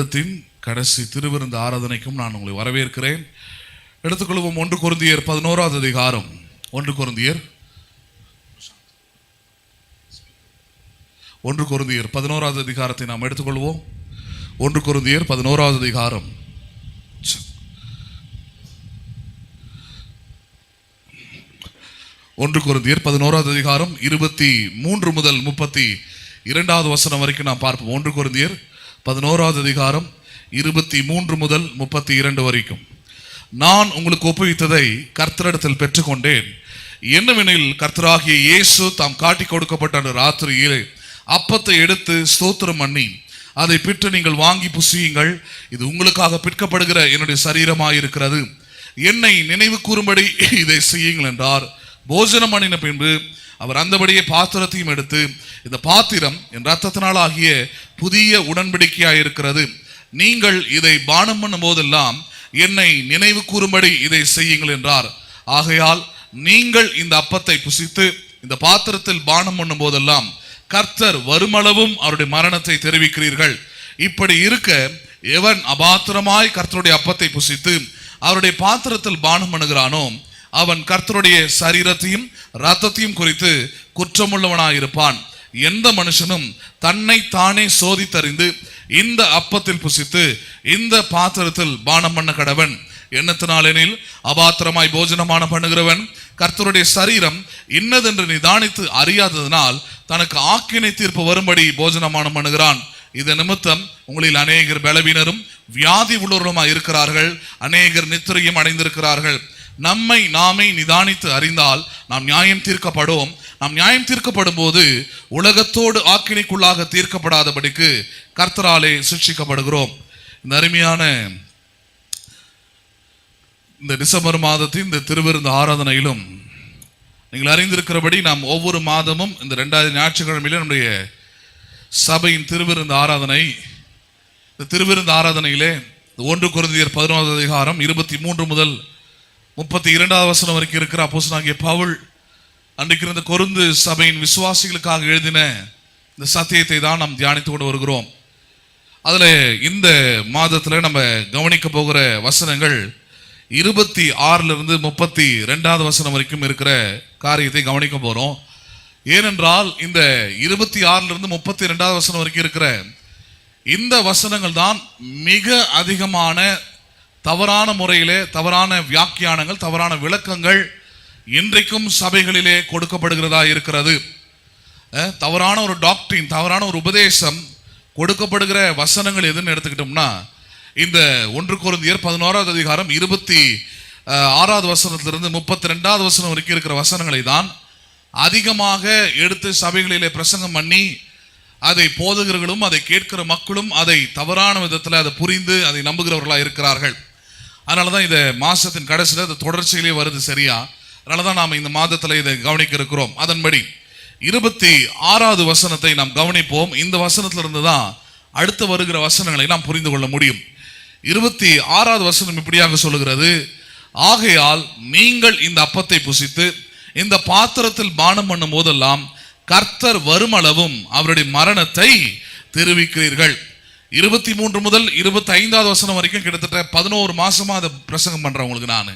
வருடத்தின் கடைசி திருவிருந்து ஆராதனைக்கும் நான் உங்களை வரவேற்கிறேன். எடுத்துக்கொள்வோம் 1 கொரிந்தியர் 11வது அதிகாரம். 1 கொரிந்தியர் 11வது அதிகாரத்தை நாம் எடுத்துக்கொள்வோம். 1 கொரிந்தியர் 11வது அதிகாரம். 1 கொரிந்தியர் 11வது அதிகாரம் 23 முதல் 32வது வசனம் வரைக்கும் நாம் பார்ப்போம். 1 கொரிந்தியர் 11வது அதிகாரம் 23 முதல் 32 வரைக்கும். நான் உங்களுக்கு ஒப்புவித்ததை கர்த்தரிடத்தில் பெற்றுக்கொண்டேன். என்னவெனில், கர்த்தராகிய இயேசு தாம் காட்டி கொடுக்கப்பட்ட அந்த ராத்திரியிலே அப்பத்தை எடுத்து ஸ்தோத்திரம் பண்ணி அதை பிற்று, நீங்கள் வாங்கி புசியுங்கள், இது உங்களுக்காக பிற்கப்படுகிற என்னுடைய சரீரமாயிருக்கிறது, என்னை நினைவு கூறும்படி இதை செய்யுங்கள் என்றார். போஜனம் பண்ணின பின்பு அவர் அந்தபடியே பாத்திரத்தையும் எடுத்து, இந்த பாத்திரம் என் இரத்தத்தினால் ஆகிய புதிய உடன்படிக்கையாயிருக்கிறது, நீங்கள் இதை பானம் பண்ணும் போதெல்லாம் என்னை நினைவு கூறும்படி இதை செய்யுங்கள் என்றார். ஆகையால் நீங்கள் இந்த அப்பத்தை புசித்து இந்த பாத்திரத்தில் பானம் பண்ணும் போதெல்லாம் கர்த்தர் வருமளவும் அவருடைய மரணத்தை தெரிவிக்கிறீர்கள். இப்படி இருக்க, எவன் அபாத்திரமாய் கர்த்தருடைய அப்பத்தை புசித்து அவருடைய பாத்திரத்தில் பானம் பண்ணுகிறானோ அவன் கர்த்தருடைய சரீரத்தையும் இரத்தத்தையும் குறித்து குற்றமுள்ளவனாயிருப்பான். எந்த மனுஷனும் தன்னை தானே சோதித்தறிந்து இந்த அப்பத்தில் புசித்து இந்த பாத்திரத்தில் பானம் பண்ண கடவன். எண்ணத்தினாலெனில், அபாத்திரமாய் போஜனமான பண்ணுகிறவன் கர்த்தருடைய சரீரம் இன்னதென்று நிதானித்து அறியாததினால் தனக்கு ஆக்கினை தீர்ப்பு வரும்படி போஜனமானம் பண்ணுகிறான். இது நிமித்தம் உங்களில் அநேகர் பலவீனரும் வியாதி உள்ளவருமாய் இருக்கிறார்கள், அநேகர் நித்திரையும் அடைந்திருக்கிறார்கள். நம்மை நாமே நிதானித்து அறிந்தால் நாம் நியாயம் தீர்க்கப்படும். நாம் நியாயம் தீர்க்கப்படும் போது உலகத்தோடு ஆக்கினைக்குள்ளாக தீர்க்கப்படாதபடிக்கு கர்த்தராலே சிக்ஷிக்கப்படுகிறோம். இந்த அருமையான இந்த டிசம்பர் மாதத்தின் இந்த திருவிருந்து ஆராதனையிலும் நீங்கள் அறிந்திருக்கிறபடி நாம் ஒவ்வொரு மாதமும் இந்த 2வது ஞாயிற்றுக்கிழமையில நம்முடைய சபையின் திருவிருந்து ஆராதனை. இந்த திருவிருந்து ஆராதனையிலே 1 கொரிந்தியர் 11வது அதிகாரம் 23 முதல் 32வது வசனம் வரைக்கும் இருக்கிற அப்போஸ்தலனாகிய பவுல் அன்றைக்கு இருந்த கொரிந்து சபையின் விசுவாசிகளுக்காக எழுதின இந்த சத்தியத்தை தான் நாம் தியானித்து கொண்டு வருகிறோம். அதுல இந்த மாதத்துல நம்ம கவனிக்க போகிற வசனங்கள் 26 32வது வசனம் வரைக்கும் இருக்கிற காரியத்தை கவனிக்க போறோம். ஏனென்றால் இந்த 26 32வது வசனம் வரைக்கும் இருக்கிற இந்த வசனங்கள் தான் மிக அதிகமான தவறான முறையிலே தவறான வியாக்கியானங்கள், தவறான விளக்கங்கள் இன்றைக்கும் சபைகளிலே கொடுக்கப்படுகிறதா இருக்கிறது. தவறான ஒரு டாக்டரின், தவறான ஒரு உபதேசம் கொடுக்கப்படுகிற வசனங்கள் எதுன்னு எடுத்துக்கிட்டோம்னா, இந்த 1 கொரிந்தியர் 11வது அதிகாரம் 26வது வசனத்திலிருந்து 32வது வசனம் வரைக்கும் இருக்கிற வசனங்களை தான் அதிகமாக எடுத்து சபைகளிலே பிரசங்கம் பண்ணி அதை போதகர்களும் அதை கேட்கிற மக்களும் அதை தவறான விதத்தில் அதை புரிந்து அதை நம்புகிறவர்களாக இருக்கிறார்கள். அதனாலதான் இந்த மாசத்தின் கடைசியில் அது தொடர்ச்சியிலே வருது. சரியா? அதனாலதான் நாம் இந்த மாதத்துல இதை கவனிக்க இருக்கிறோம். அதன்படி 26வது வசனத்தை நாம் கவனிப்போம். இந்த வசனத்திலிருந்து தான் அடுத்து வருகிற வசனங்களை நாம் புரிந்து கொள்ள முடியும். 26வது வசனம் இப்படியாக சொல்லுகிறது, ஆகையால் நீங்கள் இந்த அப்பத்தை புசித்து இந்த பாத்திரத்தில் பானம் பண்ணும் போதெல்லாம் கர்த்தர் வருமளவும் அவருடைய மரணத்தை தெரிவிக்கிறீர்கள். 23 முதல் 25வது வசனம் வரைக்கும் கிட்டத்தட்ட 11 மாசமா அதை பிரசங்கம் பண்றேன் உங்களுக்கு. நான்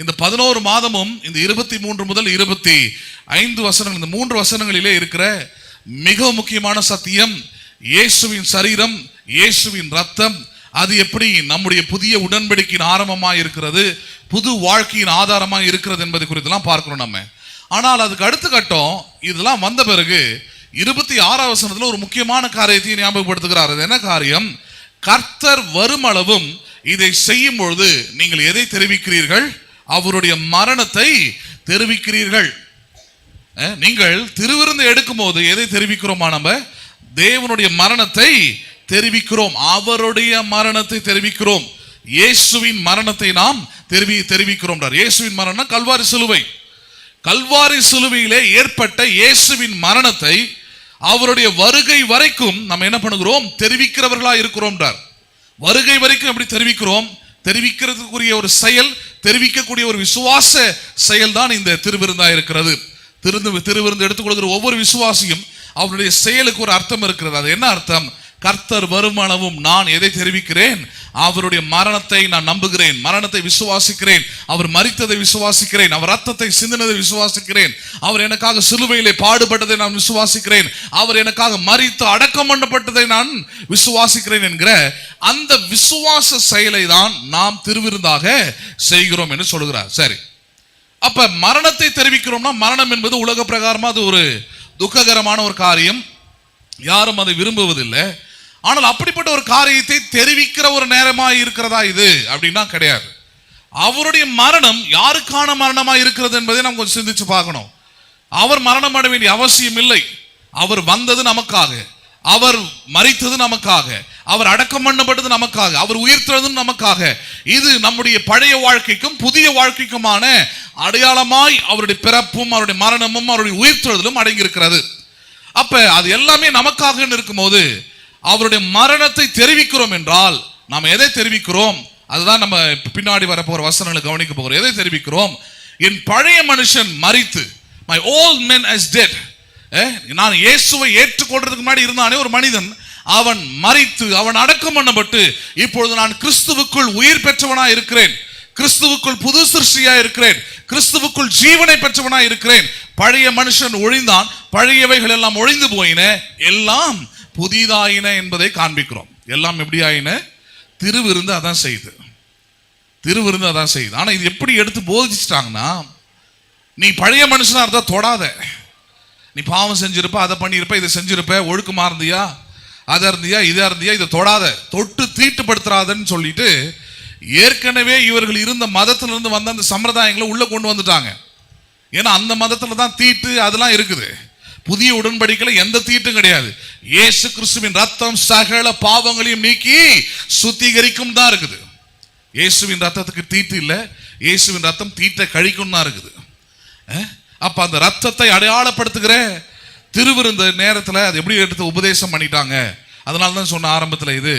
இந்த 11 மாதமும் இந்த 23 முதல் 25 வசனங்கள், இந்த 3 வசனங்களிலே இருக்கிற மிக முக்கியமான சத்தியம், இயேசுவின் சரீரம், இயேசுவின் ரத்தம், அது எப்படி நம்முடைய புதிய உடன்படிக்கையின் ஆரம்பமாக இருக்கிறது, புது வாழ்க்கையின் ஆதாரமாக இருக்கிறது என்பதை குறித்தெல்லாம் பார்க்கிறோம் நம்ம. ஆனால் அதுக்கு அடுத்த கட்டம் இதெல்லாம் வந்த பிறகு 26வது வசனத்துல ஒரு முக்கியமான காரியத்தை ஞாபகப்படுத்துகிறார். அது என்ன காரியம்? கர்த்தர் வருமளவும் இதை செய்யும் பொழுது நீங்கள் எதை தெரிவிக்கிறீர்கள்? அவருடைய மரணத்தை தெரிவிக்கிறீர்கள். நீங்கள் திருவிருந்து எடுக்கும் போது எதை தெரிவிக்கிறோமா? நம்ம தேவனுடைய மரணத்தை தெரிவிக்கிறோம், அவருடைய மரணத்தை தெரிவிக்கிறோம், இயேசுவின் மரணத்தை நாம் தெரிவிக்கிறோம். இயேசுவின் மரணம் கல்வாரி சிலுவை. கல்வாரி சிலுவையிலே ஏற்பட்ட இயேசுவின் மரணத்தை அவருடைய வருகை வரைக்கும் நம்ம என்ன பண்ணுகிறோம்? தெரிவிக்கிறவர்களா இருக்கிறோம். வருகை வரைக்கும் எப்படி தெரிவிக்கிறோம்? தெரிவிக்கிறதுக்குரிய ஒரு செயல், தெரிவிக்கக்கூடிய ஒரு விசுவாச செயல் தான் இந்த திருவிருந்தா இருக்கிறது. திருவிருந்து எடுத்துக்கொள்கிற ஒவ்வொரு விசுவாசியும் அவருடைய செயலுக்கு ஒரு அர்த்தம் இருக்கிறது. அது என்ன அர்த்தம்? கர்த்தர் வருமளவும் நான் எதை தெரிவிக்கிறேன்? அவருடைய மரணத்தை நான் நம்புகிறேன், மரணத்தை விசுவாசிக்கிறேன், அவர் மரித்ததை விசுவாசிக்கிறேன், அவர் ரத்தத்தை சிந்தினதை விசுவாசிக்கிறேன், அவர் எனக்காக சிலுவையிலே பாடுபட்டதை நான் விசுவாசிக்கிறேன், அவர் எனக்காக மரித்து அடக்கம் பண்ணப்பட்டதை நான் விசுவாசிக்கிறேன் என்கிற அந்த விசுவாச செயலை தான் நாம் திருவிருந்தாக செய்கிறோம் என்று சொல்கிறார். சரி, அப்ப மரணத்தை தெரிவிக்கிறோம்னா, மரணம் என்பது உலக பிரகாரமா அது ஒரு துக்ககரமான ஒரு காரியம், யாரும் அதை விரும்புவதில்லை. ஆனால் அப்படிப்பட்ட ஒரு காரியத்தை தெரிவிக்கிற ஒரு நேரமாய் இருக்கிறதா இது அப்படின்னா கிடையாது. அவருடைய மரணம் யாருக்கான மரணமா இருக்கிறது என்பதை நாம் கொஞ்சம் சிந்திச்சு பார்க்கணும். அவர் மரணம் அடைய வேண்டிய அவசியம் இல்லை. அவர் வந்தது நமக்காக, அவர் மரித்தது நமக்காக, அவர் அடக்கம் பண்ணப்பட்டது நமக்காக, அவர் உயிர்த்தெழுந்தது நமக்காக. இது நம்முடைய பழைய வாழ்க்கைக்கும் புதிய வாழ்க்கைக்குமான அடையாளமாய் அவருடைய பிறப்பும் அவருடைய மரணமும் அவருடைய உயிர்த்தெழுதலும் அடங்கி இருக்கிறது. அப்ப அது எல்லாமே நமக்காக இருக்கும்போது அவருடைய மரணத்தை தெரிவிக்கிறோம் என்றால் நாம் எதை தெரிவிக்கிறோம்? அதுதான் நம்ம பின்னாடி வரப்போற வசனங்களை கவனிக்க போகிறோம். எதை தெரிவிக்கிறோம்? என் பழைய மனுஷன் மரித்து, my old man is dead. நான் இயேசுவை ஏற்றுக்கொள்றதுக்கு முன்னாடி இருந்தானே ஒரு மனிதன், அவன் மரித்து அவன் அடக்கம் பண்ணப்பட்டு இப்பொழுது நான் கிறிஸ்துவுக்குள் உயிர் பெற்றவனா இருக்கிறேன், கிறிஸ்துவுக்குள் புது சிருஷ்டியா இருக்கிறேன், கிறிஸ்துவுக்குள் ஜீவனை பெற்றவனா இருக்கிறேன். பழைய மனுஷன் ஒழிந்தான், பழையவைகள் எல்லாம் ஒழிந்து போயின, எல்லாம் புதிதாயின என்பதை காண்பிக்கிறோம். எல்லாம் எப்படி ஆயின? திருவிருந்து அதான் செய்யுது, திருவிருந்து அதான் செய்யுது. ஆனா இது எப்படி எடுத்து போதிச்சிட்டாங்கன்னா, நீ பழைய மனுஷனா இருந்தா தொடாத, நீ பாவம் செஞ்சிருப்ப, அதை பண்ணிருப்ப, இதை செஞ்சிருப்ப, ஒழுக்கமா இருந்தியா, அதை இருந்தியா, இதா இருந்தியா, இதை தொடாத, தொட்டு தீட்டுப்படுத்துறாதன்னு சொல்லிட்டு ஏற்கனவே இவர்கள் இருந்த மதத்திலிருந்து வந்த அந்த சம்பிரதாயங்களை உள்ள கொண்டு வந்துட்டாங்க. ஏன்னா அந்த மதத்துல தான் தீட்டு அதெல்லாம் இருக்குது. புதிய உடன்படிக்கையில எந்த தீட்டும் கிடையாது. இயேசு கிறிஸ்துவின் ரத்தம் சகல பாவங்களையும் நீக்கி சுத்திகரிக்கும் தான் இருக்குது. இயேசுவின் ரத்தத்துக்கு தீட்டு இல்லை, இயேசுவின் ரத்தம் தீட்டை கழிக்கும் தான் இருக்குது. அப்ப அந்த ரத்தத்தை அடையாளப்படுத்துகிற திருவிருந்த நேரத்துல அது எப்படி எடுத்து உபதேசம் பண்ணிட்டாங்க. அதனால தான் சொன்ன ஆரம்பத்துல இது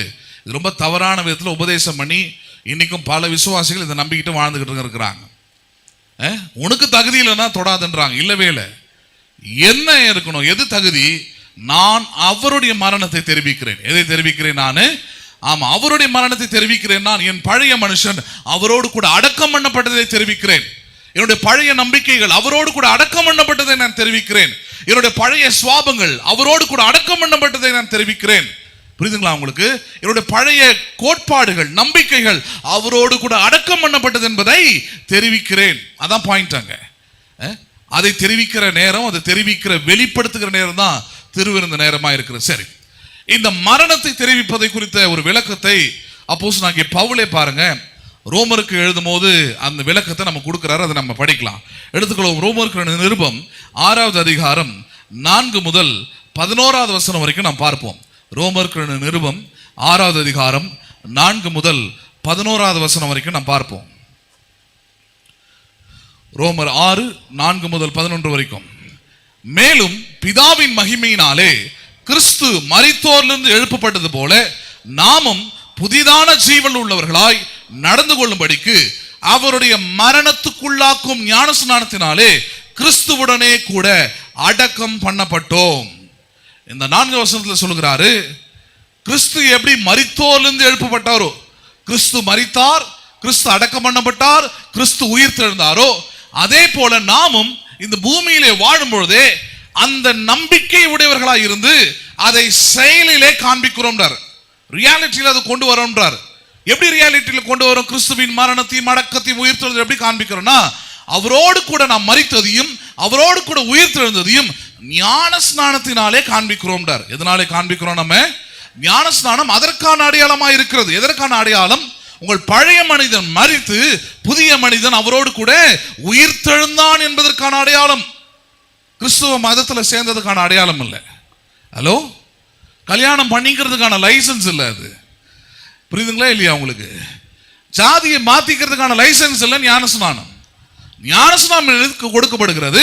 ரொம்ப தவறான விதத்துல உபதேசம் பண்ணி இன்னைக்கும் பல விசுவாசிகள் இதை நம்பிக்கிட்டு வாழ்ந்துகிட்டு இருக்கிறாங்க. உனக்கு தகுதி இல்லைன்னா தொடாதுன்றாங்க. இல்லவே இல்லை. என்ன இருக்கணும்? எது தகுதி? நான் அவருடைய மரணத்தை தெரிவிக்கிறேன். எதை தெரிவிக்கிறேன்? நான் ஆமா அவருடைய மரணத்தை தெரிவிக்கிறேன். நான் என் பழைய மனுஷன் அவரோடு கூட அடக்கம் பண்ணப்பட்டதை தெரிவிக்கிறேன். என்னுடைய பழைய நம்பிக்கைகள் அவரோடு கூட அடக்கம் பண்ணப்பட்டதை நான் தெரிவிக்கிறேன். என்னுடைய பழைய சுவாபங்கள் அவரோடு கூட அடக்கம் பண்ணப்பட்டதை நான் தெரிவிக்கிறேன். புரியுதுங்களா உங்களுக்கு? என்னுடைய பழைய கோட்பாடுகள் நம்பிக்கைகள் அவரோடு கூட அடக்கம் பண்ணப்பட்டது என்பதை தெரிவிக்கிறேன். அதான் பாயிண்ட் அங்க. அதை தெரிவிக்கிற நேரம், அதை தெரிவிக்கிற வெளிப்படுத்துகிற நேரம் தான் திருவிருந்த நேரமா இருக்கிறது. சரி, இந்த மரணத்தை தெரிவிப்பதை குறித்த ஒரு விளக்கத்தை அப்போஸ்தலனாகிய பவுலே பாருங்க ரோமருக்கு எழுதும் போது அந்த விளக்கத்தை நம்ம கொடுக்கிறாரு. அதை நம்ம படிக்கலாம். எடுத்துக்கொள்வோம். ரோமருக்கு நிருபம் 6வது அதிகாரம் 4 முதல் 11வது வசனம் வரைக்கும் நாம் பார்ப்போம். ரோமருக்கு நிருபம் 6வது அதிகாரம் 4 முதல் 11வது வசனம் வரைக்கும் நாம் பார்ப்போம். ரோமர் 6 4 முதல் 11 வரைக்கும். மேலும் பிதாவின் மகிமையினாலே கிறிஸ்து மரித்தோரிலிருந்து எழுப்பப்பட்டது போல நாமும் புதிதான ஜீவன் உள்ளவர்களாய் நடந்து கொள்ளும்படிக்கு அவருடைய மரணத்துக்குள்ளாக்கும் ஞானஸ்நானத்தினாலே கிறிஸ்துவுடனே கூட அடக்கம் பண்ணப்பட்டோம். இந்த 4 வசனத்துல சொல்லுகிறாரு, கிறிஸ்து எப்படி மரித்தோரிலிருந்து எழுப்பப்பட்டாரோ, கிறிஸ்து மரித்தார், கிறிஸ்து அடக்கம் பண்ணப்பட்டார், கிறிஸ்து உயிர் தெழுந்தாரோ, அதே போல நாமும் இந்த பூமியிலே வாழும் பொழுதே அந்த நம்பிக்கை உடையவர்களாய் இருந்து அதை செயலிலே காண்பிக்கிறோம். ரியாலிட்டியில அதை கொண்டு வரோம்ன்றார். எப்படி ரியாலிட்டியில கொண்டு வரோம்? கிறிஸ்துவின் மரணத்தையும் அடக்கத்தையும் உயிர் தெழுந்ததையும் எப்படி காண்பிக்கிறோம்னா, அவரோடு கூட நாம் மரித்ததையும் அவரோடு கூட உயிர் தெழுந்ததையும் ஞான ஸ்நானத்தினாலே காண்பிக்கிறோம். எதனாலே காண்பிக்கிறோம்? நம்ம ஞான ஸ்நானம் அதற்கான அடையாளமா இருக்கிறது. எதற்கான அடையாளம்? உங்கள் பழைய மனிதன் மரித்து புதிய மனிதன் அவரோடு கூட உயிர் தெழுந்தான் என்பதற்கான அடையாளம். கிறிஸ்துவ மதத்துல சேர்ந்ததுக்கான அடையாளம் இல்லை. ஹலோ, கல்யாணம் பண்ணிக்கிறதுக்கான லைசன்ஸ் இல்லை. அது புரியுதுங்களா இல்லையா உங்களுக்கு? ஜாதியை மாத்திக்கிறதுக்கான லைசன்ஸ் இல்லை ஞானஸ்நானம். ஞானஸ்நானம் எதுக்கு கொடுக்கப்படுகிறது?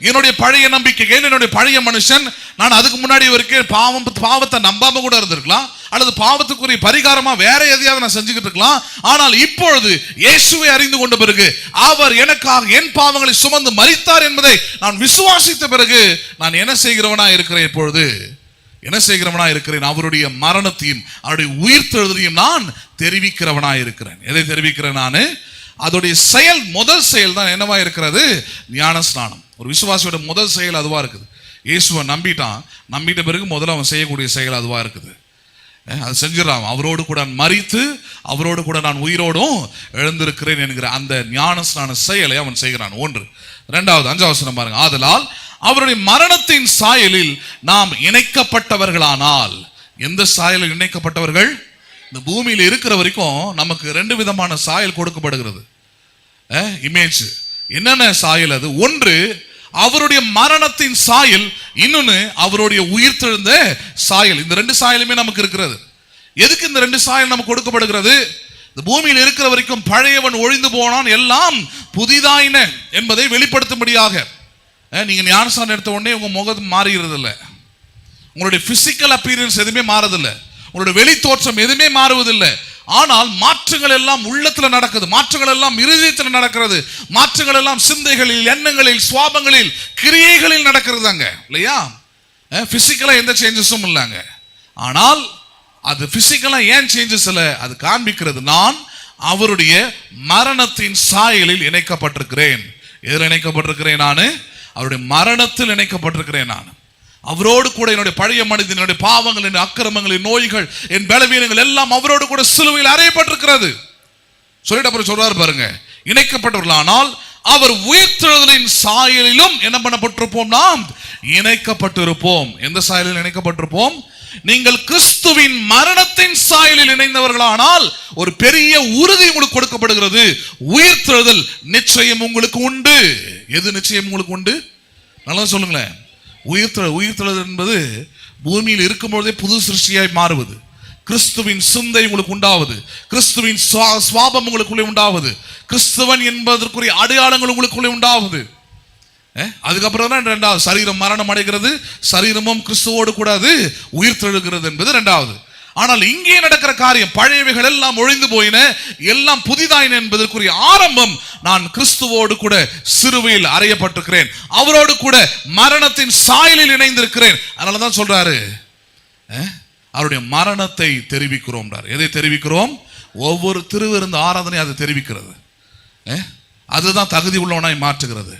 என்னுடைய பழைய நம்பிக்கைகள், என்னுடைய பழைய மனுஷன், நான் அதுக்கு முன்னாடி வரைக்கும் பாவத்தை நம்பாம கூட இருந்திருக்கலாம், அல்லது பாவத்துக்குரிய பரிகாரமா வேற எதையாவது நான் செஞ்சுக்கிட்டு இருக்கலாம். ஆனால் இப்பொழுது இயேசுவை அறிந்து கொண்ட பிறகு, அவர் எனக்காக என் பாவங்களை சுமந்து மரித்தார் என்பதை நான் விசுவாசித்த பிறகு நான் என்ன செய்கிறவனா இருக்கிறேன்? இப்பொழுது என்ன செய்கிறவனா இருக்கிறேன்? அவருடைய மரணத்தையும் அவருடைய உயிர்த்தெழுதலையும் நான் தெரிவிக்கிறவனா இருக்கிறேன். எதை தெரிவிக்கிறேன்? நான் அதோடைய செயல், முதல் செயல் தான் என்னவா இருக்கிறது? ஞான ஸ்நானம். ஒரு விசுவாசியோட முதல் செயல் அதுவா இருக்குது. இயேசுவை நம்பிட்ட பிறகு முதல்ல அவன் செய்யக்கூடிய செயல் அதுவா இருக்குது. அது செஞ்சிடறான். அவரோடு கூட நான் மரித்து அவரோடு கூட நான் உயிரோடும் எழுந்திருக்கிறேன் என்கிற அந்த ஞான ஸ்நான செயலை அவன் செய்கிறான். ஒன்று. இரண்டாவது 5வது வசனம் பாருங்க. ஆதலால் அவருடைய மரணத்தின் சாயலில் நாம் இணைக்கப்பட்டவர்களானால். எந்த சாயலில் இணைக்கப்பட்டவர்கள்? இந்த பூமியில் இருக்கிற வரைக்கும் நமக்கு 2 விதமான சாயல் கொடுக்கப்படுகிறது. இமேஜ். என்னென்ன சாயல் அது? ஒன்று அவருடைய மரணத்தின் சாயல், இன்னொன்னு அவருடைய உயிர்த்தெழுந்த சாயல். இந்த 2 சாயலுமே நமக்கு இருக்கிறது. எதுக்கு இந்த 2 சாயல் நமக்கு கொடுக்கப்படுகிறது? இந்த பூமியில் இருக்கிற வரைக்கும் பழையவன் ஒழிந்து போனான், எல்லாம் புதிதாயின என்பதை வெளிப்படுத்தும்படியாக. நீங்க ஞானஸ்நானம் எடுத்த உடனே உங்க முகம் மாறுகிறது இல்லை, உங்களுடைய பிசிக்கல் அப்பீரியன்ஸ் எதுவுமே மாறதில்லை, உங்களுடைய வெளி தோற்றம் எதுவுமே மாறுவதில்லை. ஆனால் மாற்றங்கள் எல்லாம் உள்ளத்துல நடக்குது, மாற்றங்கள் எல்லாம் இருதயத்தில் நடக்கிறது, மாற்றங்கள் எல்லாம் சிந்தைகளில், எண்ணங்களில், சுவாபங்களில், கிரியைகளில் நடக்கிறதாங்க இல்லையா? பிசிக்கலா எந்த சேஞ்சஸும் இல்லைங்க. ஆனால் அது பிசிக்கலா ஏன் சேஞ்சஸ் இல்லை? அது காண்பிக்கிறது நான் அவருடைய மரணத்தின் சாயலில் இணைக்கப்பட்டிருக்கிறேன். எதில் இணைக்கப்பட்டிருக்கிறேன்? நான் அவருடைய மரணத்தில் இணைக்கப்பட்டிருக்கிறேன். நான் அவரோடு கூட என்னுடைய பழைய மனிதன், என்னுடைய பாவங்கள், என் அக்கிரமங்கள், என் நோய்கள், என் பலவீனங்கள் எல்லாம் அவரோடு கூட சிலுவையில் அறையப்பட்டிருக்கிறது. சொல்லிட்டு அப்புறம் சொல்றாரு பாருங்க, இணைக்கப்பட்டவர்களானால் அவர் உயிர்த்தெழுதலின் சாயலிலும் என்ன பண்ணப்பட்டிருப்போம்? நாம் இணைக்கப்பட்டிருப்போம். எந்த சாயலில் இணைக்கப்பட்டிருப்போம்? நீங்கள் கிறிஸ்துவின் மரணத்தின் சாயலில் இணைந்தவர்களானால் ஒரு பெரிய உறுதி உங்களுக்கு கொடுக்கப்படுகிறது. உயிர்த்தெழுதல் நிச்சயம் உங்களுக்கு உண்டு. எது நிச்சயம் உங்களுக்கு உண்டு? நல்லா சொல்லுங்களேன். உயிர்த்தெழுதல் என்பது பூமியில் இருக்கும்போதே புது சிருஷ்டியாய் மாறுவது, கிறிஸ்துவின் சிந்தை உங்களுக்கு உண்டாவது, கிறிஸ்துவின் சுவாபம் உங்களுக்குள்ளே உண்டாவது, கிறிஸ்துவன் என்பதற்குரிய அடையாளங்கள் உங்களுக்குள்ளே உண்டாவது. அதுக்கப்புறம் தான் 2வது சரீரம் மரணம் அடைகிறது, சரீரமும் கிறிஸ்துவோடு கூட அது உயிர்த்தெழுகிறது என்பது 2வது. ஆனால் இங்கே நடக்கிற காரியம், பழையவைகள் எல்லாம் ஒழிந்து போயின, எல்லாம் புதிதாயின என்பதற்குரிய ஆரம்பம் நான் கிறிஸ்துவோடு கூட சிலுவையில் அறையப்பட்டிருக்கிறேன், அவரோடு கூட மரணத்தின் சாயலில் இணைந்திருக்கிறேன். அதனாலதான் சொல்றாரு அவருடைய மரணத்தை தெரிவிக்கிறோம். எதை தெரிவிக்கிறோம்? ஒவ்வொரு திருவிருந்து ஆராதனை அதை தெரிவிக்கிறது. அதுதான் தகுதி உள்ளவனாய் மாற்றுகிறது.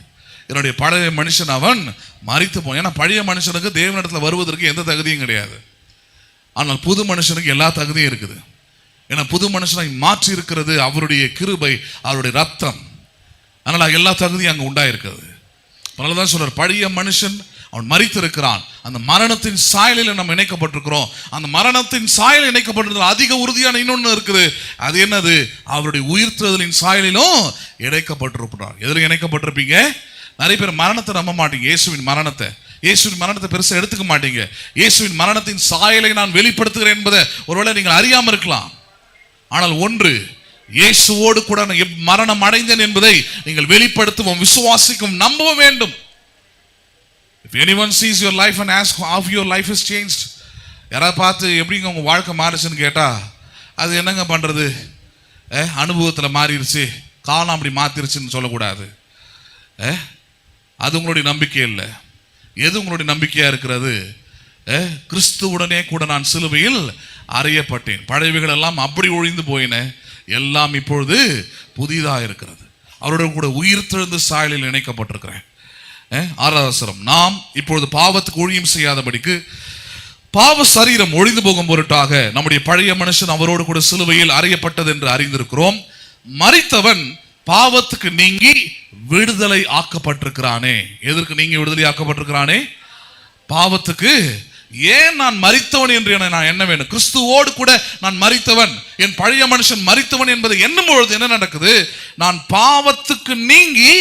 என்னுடைய பழைய மனுஷன் அவன் மரித்து போய், ஏன்னா பழைய மனுஷனுக்கு தேவனிடத்தில் வருவதற்கு எந்த தகுதியும் கிடையாது. ஆனால் புது மனுஷனுக்கு எல்லா தகுதியும் இருக்குது. ஏன்னா புது மனுஷனை மாற்றி இருக்கிறது அவருடைய கிருபை, அவருடைய ரத்தம். அதனால எல்லா தகுதியும் அங்கே உண்டாயிருக்கிறது. அதனாலதான் சொல்றார், பழைய மனுஷன் அவன் மரித்திருக்கிறான், அந்த மரணத்தின் சாயலில் நம்ம இணைக்கப்பட்டிருக்கிறோம். அந்த மரணத்தின் சாயல் இணைக்கப்பட்டிருக்கிற அதிக உறுதியான இன்னொன்று இருக்குது. அது என்னது? அவருடைய உயிர்த்தெழுதலின் சாயலிலும் இணைக்கப்பட்டிருக்கிறார். எதில் இணைக்கப்பட்டிருப்பீங்க? நிறைய பேர் மரணத்தை நம்ப மாட்டீங்க. இயேசுவின் மரணத்தை பெருசாக எடுத்துக்க மாட்டீங்க. இயேசுவின் மரணத்தின் சாயலை நான் வெளிப்படுத்துகிறேன் என்பதை ஒருவேளை நீங்கள் அறியாமல் இருக்கலாம். ஆனால் ஒன்று, இயேசுவோடு கூட மரணம் அடைந்தேன் என்பதை நீங்கள் வெளிப்படுத்தவும், விசுவாசிக்கும், நம்பவும் வேண்டும். If anyone sees your life and asks how your life has changed, யாராவது பார்த்து எப்படிங்க உங்க வாழ்க்கை மாறிச்சுன்னு கேட்டா, அது என்னங்க பண்றது, அனுபவத்தில் மாறிடுச்சு, காலம் அப்படி மாத்திருச்சுன்னு சொல்லக்கூடாது. அது உங்களுடைய நம்பிக்கை இல்லை. எது உங்களுடைய நம்பிக்கையா இருக்கிறது? கிறிஸ்துவுடனே கூட நான் சிலுவையில் அறையப்பட்டேன், பழையவைகள் எல்லாம் அப்படி ஒழிந்து போயின, எல்லாம் இப்பொழுது புதிதாக இருக்கிறது. அவரோட கூட உயிர்த்தெழுந்த சாயலில் இணைக்கப்பட்டிருக்கிறேன். 6வது வசனம், நாம் இப்பொழுது பாவத்துக்கு ஊழியம் செய்யாதபடிக்கு பாவ சரீரம் ஒழிந்து போகும் பொருட்டாக நம்முடைய பழைய மனுஷன் அவரோடு கூட சிலுவையில் அறையப்பட்டது என்று அறிந்திருக்கிறோம். மரித்தவன் பாவத்துக்கு நீங்கி விடுதலை ஆக்கப்பட்டிருக்கிறானே. எதற்கு நீங்கி விடுதலை ஆக்கப்பட்டிருக்கிறானே? பாவத்துக்கு. ஏன் நான் மரித்தவன் என்று நான் எண்ண வேண்டும்? கிறிஸ்துவோடு கூட நான் மரித்தவன், என் பழைய மனுஷன் மரித்தவன் என்பதை எண்ணும் பொழுது என்ன நடக்குது? நான் பாவத்துக்கு நீங்கி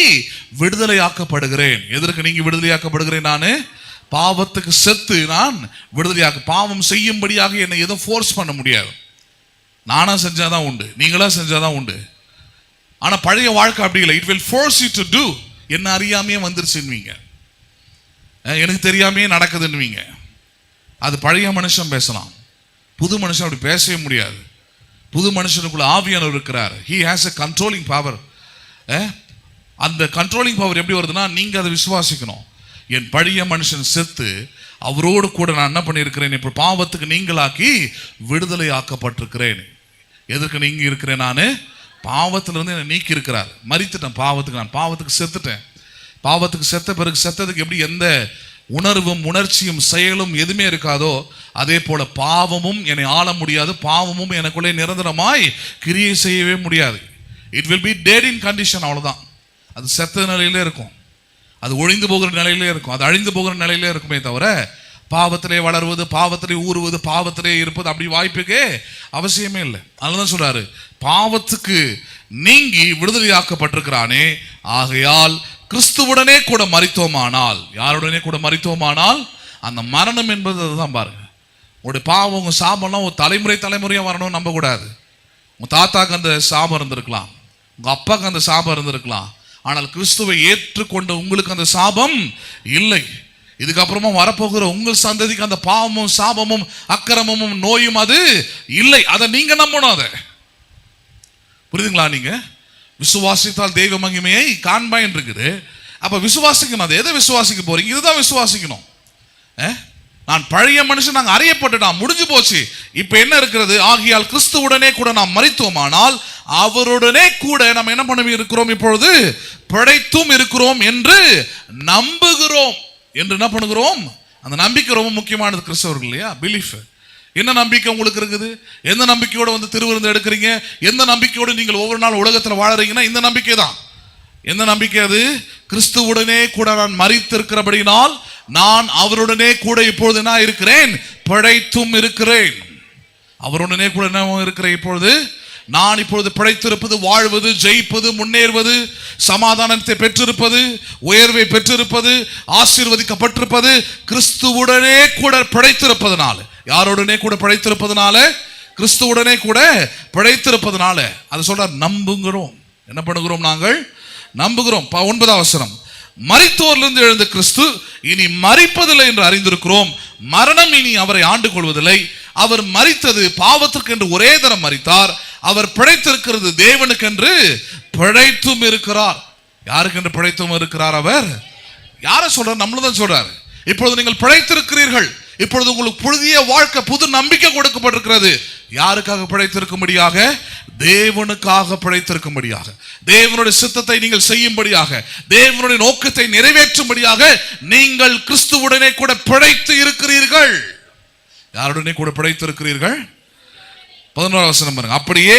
விடுதலை ஆக்கப்படுகிறேன். எதற்கு நீங்கி விடுதலை ஆக்கப்படுகிறேன்? நான் பாவத்துக்கு செத்து நான் விடுதலையாக்க. பாவம் செய்யும்படியாக என்னை எதுவும் ஃபோர்ஸ் பண்ண முடியாது. நானா செஞ்சாதான் உண்டு, நீங்களா செஞ்சாதான் உண்டு. ஆனா பழைய வாழ்க்கை அப்படி இல்லை. It will force you to do. என்ன அறியாமையே வந்துருச்சுன்னுவீங்க, எனக்கு தெரியாமையே நடக்குதுன்னுவீங்க. அது பழைய மனுஷன் பேசலாம், புது மனுஷன் அப்படி பேசவே முடியாது. புது மனுஷனுக்குள்ள ஆவியானவர் இருக்கிறார். he has a controlling power. அந்த கண்ட்ரோலிங் பவர் எப்படி வருதுன்னா, நீங்க அதை விசுவாசிக்கணும். என் பழைய மனுஷன் செத்து அவரோடு கூட நான் என்ன பண்ணியிருக்கிறேன், இப்போ பாவத்துக்கு நீங்களாக்கி விடுதலை ஆக்கப்பட்டிருக்கிறேன். எதற்கு நீங்கி இருக்கிறேன்? நான் பாவத்திலிருந்து என்னை நீக்கி இருக்கிறார். மரித்துட்டேன் பாவத்துக்கு, நான் பாவத்துக்கு செத்துட்டேன். பாவத்துக்கு செத்த பிறகு செத்ததுக்கு எப்படி எந்த உணர்வும் உணர்ச்சியும் செயலும் எதுவுமே இருக்காதோ, அதே போல பாவமும் என்னை ஆள முடியாது, பாவமும் எனக்குள்ளே நிரந்தரமாய் கிரியை செய்யவே முடியாது. It will be dead in condition, அவ்வளோதான். அது செத்த நிலையிலே இருக்கும், அது ஒழிந்து போகிற நிலையிலே இருக்கும், அது அழிந்து போகிற நிலையிலே இருக்குமே தவிர பாவத்திலே வளருவது, பாவத்திலே ஊறுவது, பாவத்திலே இருப்பது அப்படி வாய்ப்புக்கே அவசியமே இல்லை. அதனால சொல்றாரு, பாவத்துக்கு நீங்கி விடுதலையாக்கப்பட்டிருக்கிறானே, ஆகையால் கிறிஸ்துவுடனே கூட மரித்தோமானால். யாருடனே கூட மரித்தோமானால்? அந்த மரணம் என்பது அதுதான். பாருங்க, உங்களுடைய பாவம், உங்க சாபம்லாம் ஒரு தலைமுறையா வரணும்னு நம்ப கூடாது. உங்க தாத்தாக்கு அந்த சாபம் இருந்திருக்கலாம், உங்க அப்பாவுக்கு அந்த சாபம் இருந்திருக்கலாம், ஆனால் கிறிஸ்துவை ஏற்றுக்கொண்ட உங்களுக்கு அந்த சாபம் இல்லை. இதுக்கப்புறமா வரப்போகிற உங்கள் சந்ததிக்கு அந்த பாவமும் சாபமும் அக்கிரமமும் நோயும் அது இல்லை. அதை நீங்க நம்பணும். அதை புரியுதுங்களா? நீங்க விசுவாசித்தால் தெய்வ மகிமையை காண்பாயின் இருக்குது. அப்ப விசுவாசிக்கணும். அது எதை விசுவாசிக்க போறீங்க? இதுதான் விசுவாசிக்கணும். நான் பழைய மனுஷன், நாங்கள் அறியப்பட்டுட்டான், முடிஞ்சு போச்சு. இப்ப என்ன இருக்கிறது? ஆகியால் கிறிஸ்துவுடனே கூட நாம் மரித்தோமானால் அவருடனே கூட நாம் என்ன பண்ணி இருக்கிறோம்? இப்பொழுது பிழைத்தும் இருக்கிறோம் என்று நம்புகிறோம். என்று என்ன பண்ணுகிறோம்? அந்த நம்பிக்கை ரொம்ப முக்கியமானது கிறிஸ்தவர்கள், இல்லையா? பிலீஃப். என்ன நம்பிக்கை உங்களுக்கு இருக்குது? எந்த நம்பிக்கையோடு வந்து திருவிருந்து எடுக்கிறீங்க? எந்த நம்பிக்கையோடு நீங்கள் ஒவ்வொரு நாள் உலகத்தில் வாழறீங்கன்னா இந்த நம்பிக்கை தான். எந்த நம்பிக்கை அது? கிறிஸ்துவுடனே கூட நான் மரித்திருக்கிறபடினால் நான் அவருடனே கூட இப்பொழுது என்ன இருக்கிறேன்? பிழைத்தும் இருக்கிறேன். அவருடனே கூட என்ன இருக்கிறேன்? இப்பொழுது நான் இப்பொழுது பிழைத்திருப்பது, வாழ்வது, ஜெயிப்பது, முன்னேறுவது, சமாதானத்தை பெற்றிருப்பது, உயர்வை பெற்றிருப்பது, ஆசீர்வதிக்கப்பட்டிருப்பது கிறிஸ்துவுடனே கூட பிழைத்திருப்பதனால. யாருடனே கூட பிழைத்திருப்பதனால? கிறிஸ்துவுடனே கூட பிழைத்திருப்பதனால. அது சொல்றார், நம்புகிறோம். என்ன பண்ணுகிறோம்? நாங்கள் நம்புகிறோம். 9ஆம் வசனம், மரித்தோரிலிருந்து எழுந்த கிறிஸ்து இனி மரிப்பதில்லை என்று அறிந்திருக்கிறோம். மரணம் இனி அவரை ஆண்டு கொள்வதில்லை. அவர் மரித்தது பாவத்திற்கு என்று ஒரே தரம் மரித்தார். அவர் பிழைத்திருக்கிறது தேவனுக்கு என்று பிழைத்தும் இருக்கிறார். யாருக்கு என்று பிழைத்தும் இருக்கிறார்? அவர் யாரை சொல்றார்? நம்மளதான் சொல்றாரு. இப்பொழுது நீங்கள் பிழைத்திருக்கிறீர்கள். இப்பொழுது உங்களுக்கு புதிய வாழ்க்கை, புது நம்பிக்கை கொடுக்கப்பட்டிருக்கிறது. யாருக்காக பிழைத்திருக்கும்படியாக? தேவனுக்காக பிழைத்திருக்கும்படியாக, தேவனுடைய சித்தத்தை நீங்கள் செய்யும்படியாக, தேவனுடைய நோக்கத்தை நிறைவேற்றும்படியாக நீங்கள் கிறிஸ்துவுடனே கூட பிழைத்து இருக்கிறீர்கள். யாருடனே கூட பிழைத்திருக்கிறீர்கள்? 11ஆம் வசனம் பாருங்க. அப்படியே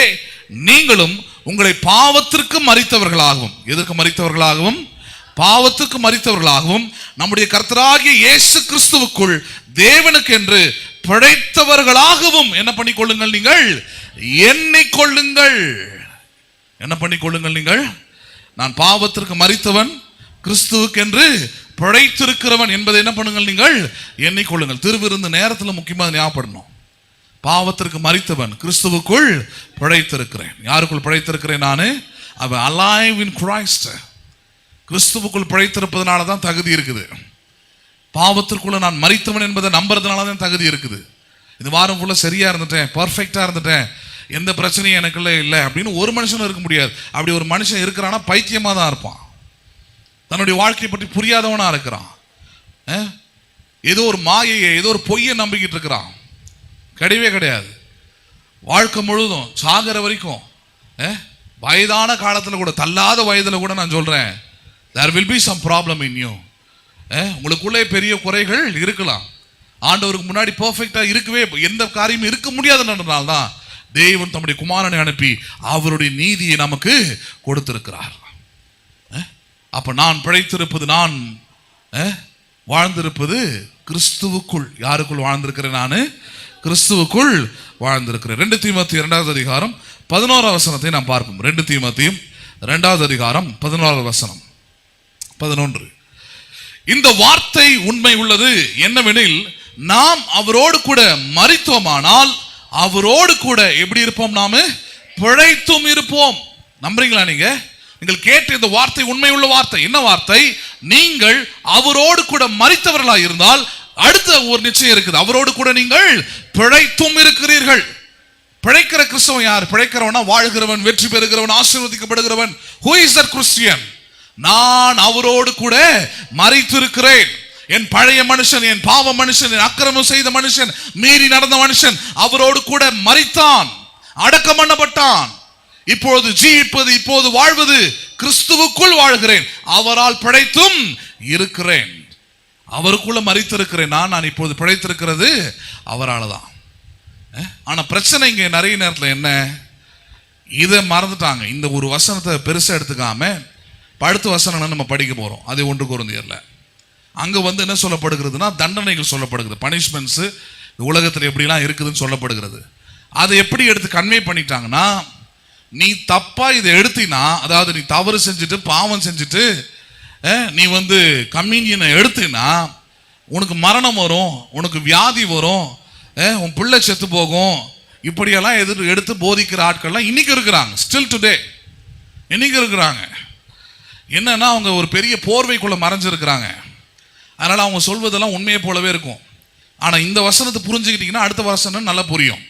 நீங்களும் உங்களை பாவத்திற்கு மரித்தவர்களாகவும். எதற்கு மரித்தவர்களாகவும்? பாவத்துக்கு மரித்தவர்களாகவும் நம்முடைய கர்த்தராகிய இயேசு கிறிஸ்துவுக்குள் தேவனுக்கு என்று பிழைத்தவர்களாகவும் என்ன பண்ணிக்கொள்ளுங்கள்? நீங்கள் எண்ணிக்கொள்ளுங்கள். என்ன பண்ணிக்கொள்ளுங்கள்? நீங்கள், நான் பாவத்திற்கு மரித்தவன், கிறிஸ்துவுக்கு என்று பிழைத்திருக்கிறவன் என்பதை என்ன பண்ணுங்கள்? நீங்கள் எண்ணிக்கொள்ளுங்கள். திருவிருந்து நேரத்தில் முக்கியமாக ஞாபகப்படணும். பாவத்திற்கு மரித்தவன், கிறிஸ்துவுக்குள் பிழைத்திருக்கிறேன். யாருக்குள் பிழைத்திருக்கிறேன்? நான் அவன் அலைவ் இன் கிரைஸ்ட். கிறிஸ்துவுக்குள் பிழைத்திருப்பதனால தான் தகுதி இருக்குது. பாவத்திற்குள்ள நான் மரித்தவன் என்பதை நம்புறதுனால தான் தகுதி இருக்குது. இந்த வாரம் ஃபுல்லா சரியா இருந்துட்டேன், பர்ஃபெக்டா இருந்துட்டேன், எந்த பிரச்சனையும் எனக்குள்ள இல்லை அப்படின்னு ஒரு மனுஷனும் இருக்க முடியாது. அப்படி ஒரு மனுஷன் இருக்கிறான்னா பைத்தியமா தான் இருப்பான். தன்னுடைய வாழ்க்கையை பற்றி புரியாதவனா இருக்கிறான். ஏதோ ஒரு மாயையை, ஏதோ ஒரு பொய்யை நம்பிக்கிட்டு இருக்கிறான். கிடையவே கிடையாது. வாழ்க்கை முழுதும் சாகிற வரைக்கும், வயதான காலத்தில் கூட, தள்ளாத வயதில் கூட நான் சொல்றேன், there will be some problem in you. உங்களுக்குள்ளே பெரிய குறைகள் இருக்கலாம். ஆண்டவருக்கு முன்னாடி பெர்ஃபெக்டா இருக்கவே எந்த காரியமும் இருக்க முடியாதுன்றதுனால தான் தேவன் தம்முடைய குமாரனை அனுப்பி அவருடைய நீதியை நமக்கு கொடுத்திருக்கிறார். அப்ப நான் பிழைத்திருப்பது, நான் வாழ்ந்திருப்பது கிறிஸ்துவுக்குள். யாருக்குள் வாழ்ந்திருக்கிறேன்? நான் கிறிஸ்துவுக்குள் வாழ்ந்திருக்கிறேன். 2 தீமோத்தேயு 2ஆம் அதிகாரம் 11ஆம் வசனத்தை நாம் பார்ப்போம். 2 தீமோத்தேயு 2ஆம் அதிகாரம் 11ஆம் வசனம் 11. இந்த வார்த்தை உண்மை உள்ளது என்னவெனில், நாம் அவரோடு கூட மரித்தோமானால் அவரோடு கூட எப்படி இருப்போம்? நாம பிழைத்தும் இருப்போம். நம்புறீங்களா? நீங்கள் கேட்ட இந்த வார்த்தை உண்மை உள்ள வார்த்தை. என்ன வார்த்தை? நீங்கள் அவரோடு கூட மரித்தவர்களாக இருந்தால் அடுத்த ஒரு நிச்சயம் இருக்குது, அவரோடு கூட நீங்கள் பிழைத்தும் இருக்கிறீர்கள். பிழைக்கிற கிறிஸ்தவன் யார்? பிழைக்கிறவனா வாழ்கிறவன், வெற்றி பெறுகிறவன், ஆசீர்வதிக்கப்படுகிறவன். Who is that Christian? நான் அவரோடு கூட மரித்திருக்கிறேன். என் பழைய மனுஷன், என் பாவ மனுஷன், என் அக்கிரமம் செய்த மனுஷன், மீறி நடந்த மனுஷன் அவரோடு கூட மரித்தான், அடக்கம் பண்ணப்பட்டான். இப்பொழுது ஜீவிப்பது, இப்போது வாழ்வது கிறிஸ்துவுக்குள் வாழ்கிறேன், அவரால் பிழைத்தும் இருக்கிறேன். அவருக்குள்ள மரித்திருக்கிறேன். நான் இப்போது பிழைத்திருக்கிறது அவரால் தான். ஆனா பிரச்சனை இங்க நிறைய நேரத்தில் என்ன, இதை மறந்துட்டாங்க. இந்த ஒரு வசனத்தை பெருசா எடுத்துக்காம அடுத்த வசனம் நம்ம படிக்க போறோம். அது 1 கொரிந்தியர்ல அங்க என்ன சொல்லப்படுகிறதுனா, தண்டனைகள் சொல்லப்படுகிறது, பனிஷ்மெண்ட்ஸ் உலகத்தில் எப்படிலாம் இருக்குதுன்னு சொல்லப்படுகிறது. அதை எப்படி எடுத்து கன்வே பண்ணிட்டாங்கன்னா, நீ தப்பா இதை எடுத்தினா, அதாவது நீ தவறு செஞ்சுட்டு பாவம் செஞ்சுட்டு நீ கம்யூனியனை எடுத்தினா உனக்கு மரணம் வரும், உனக்கு வியாதி வரும், உன் பிள்ளை செத்து போகும். இப்படியெல்லாம் எடுத்து போதிக்கிற ஆட்கள்லாம் இன்னைக்கு இருக்கிறாங்க. ஸ்டில் டுடே இன்னைக்கு இருக்கிறாங்க. என்னன்னா அவங்க ஒரு பெரிய போர்வைக்குள்ள மறைஞ்சிருக்கிறாங்க. அதனால அவங்க சொல்வதெல்லாம் உண்மையை போலவே இருக்கும். ஆனா இந்த வசனத்தை புரிஞ்சுக்கிட்டீங்கன்னா அடுத்த வசனம் நல்லா புரியும்.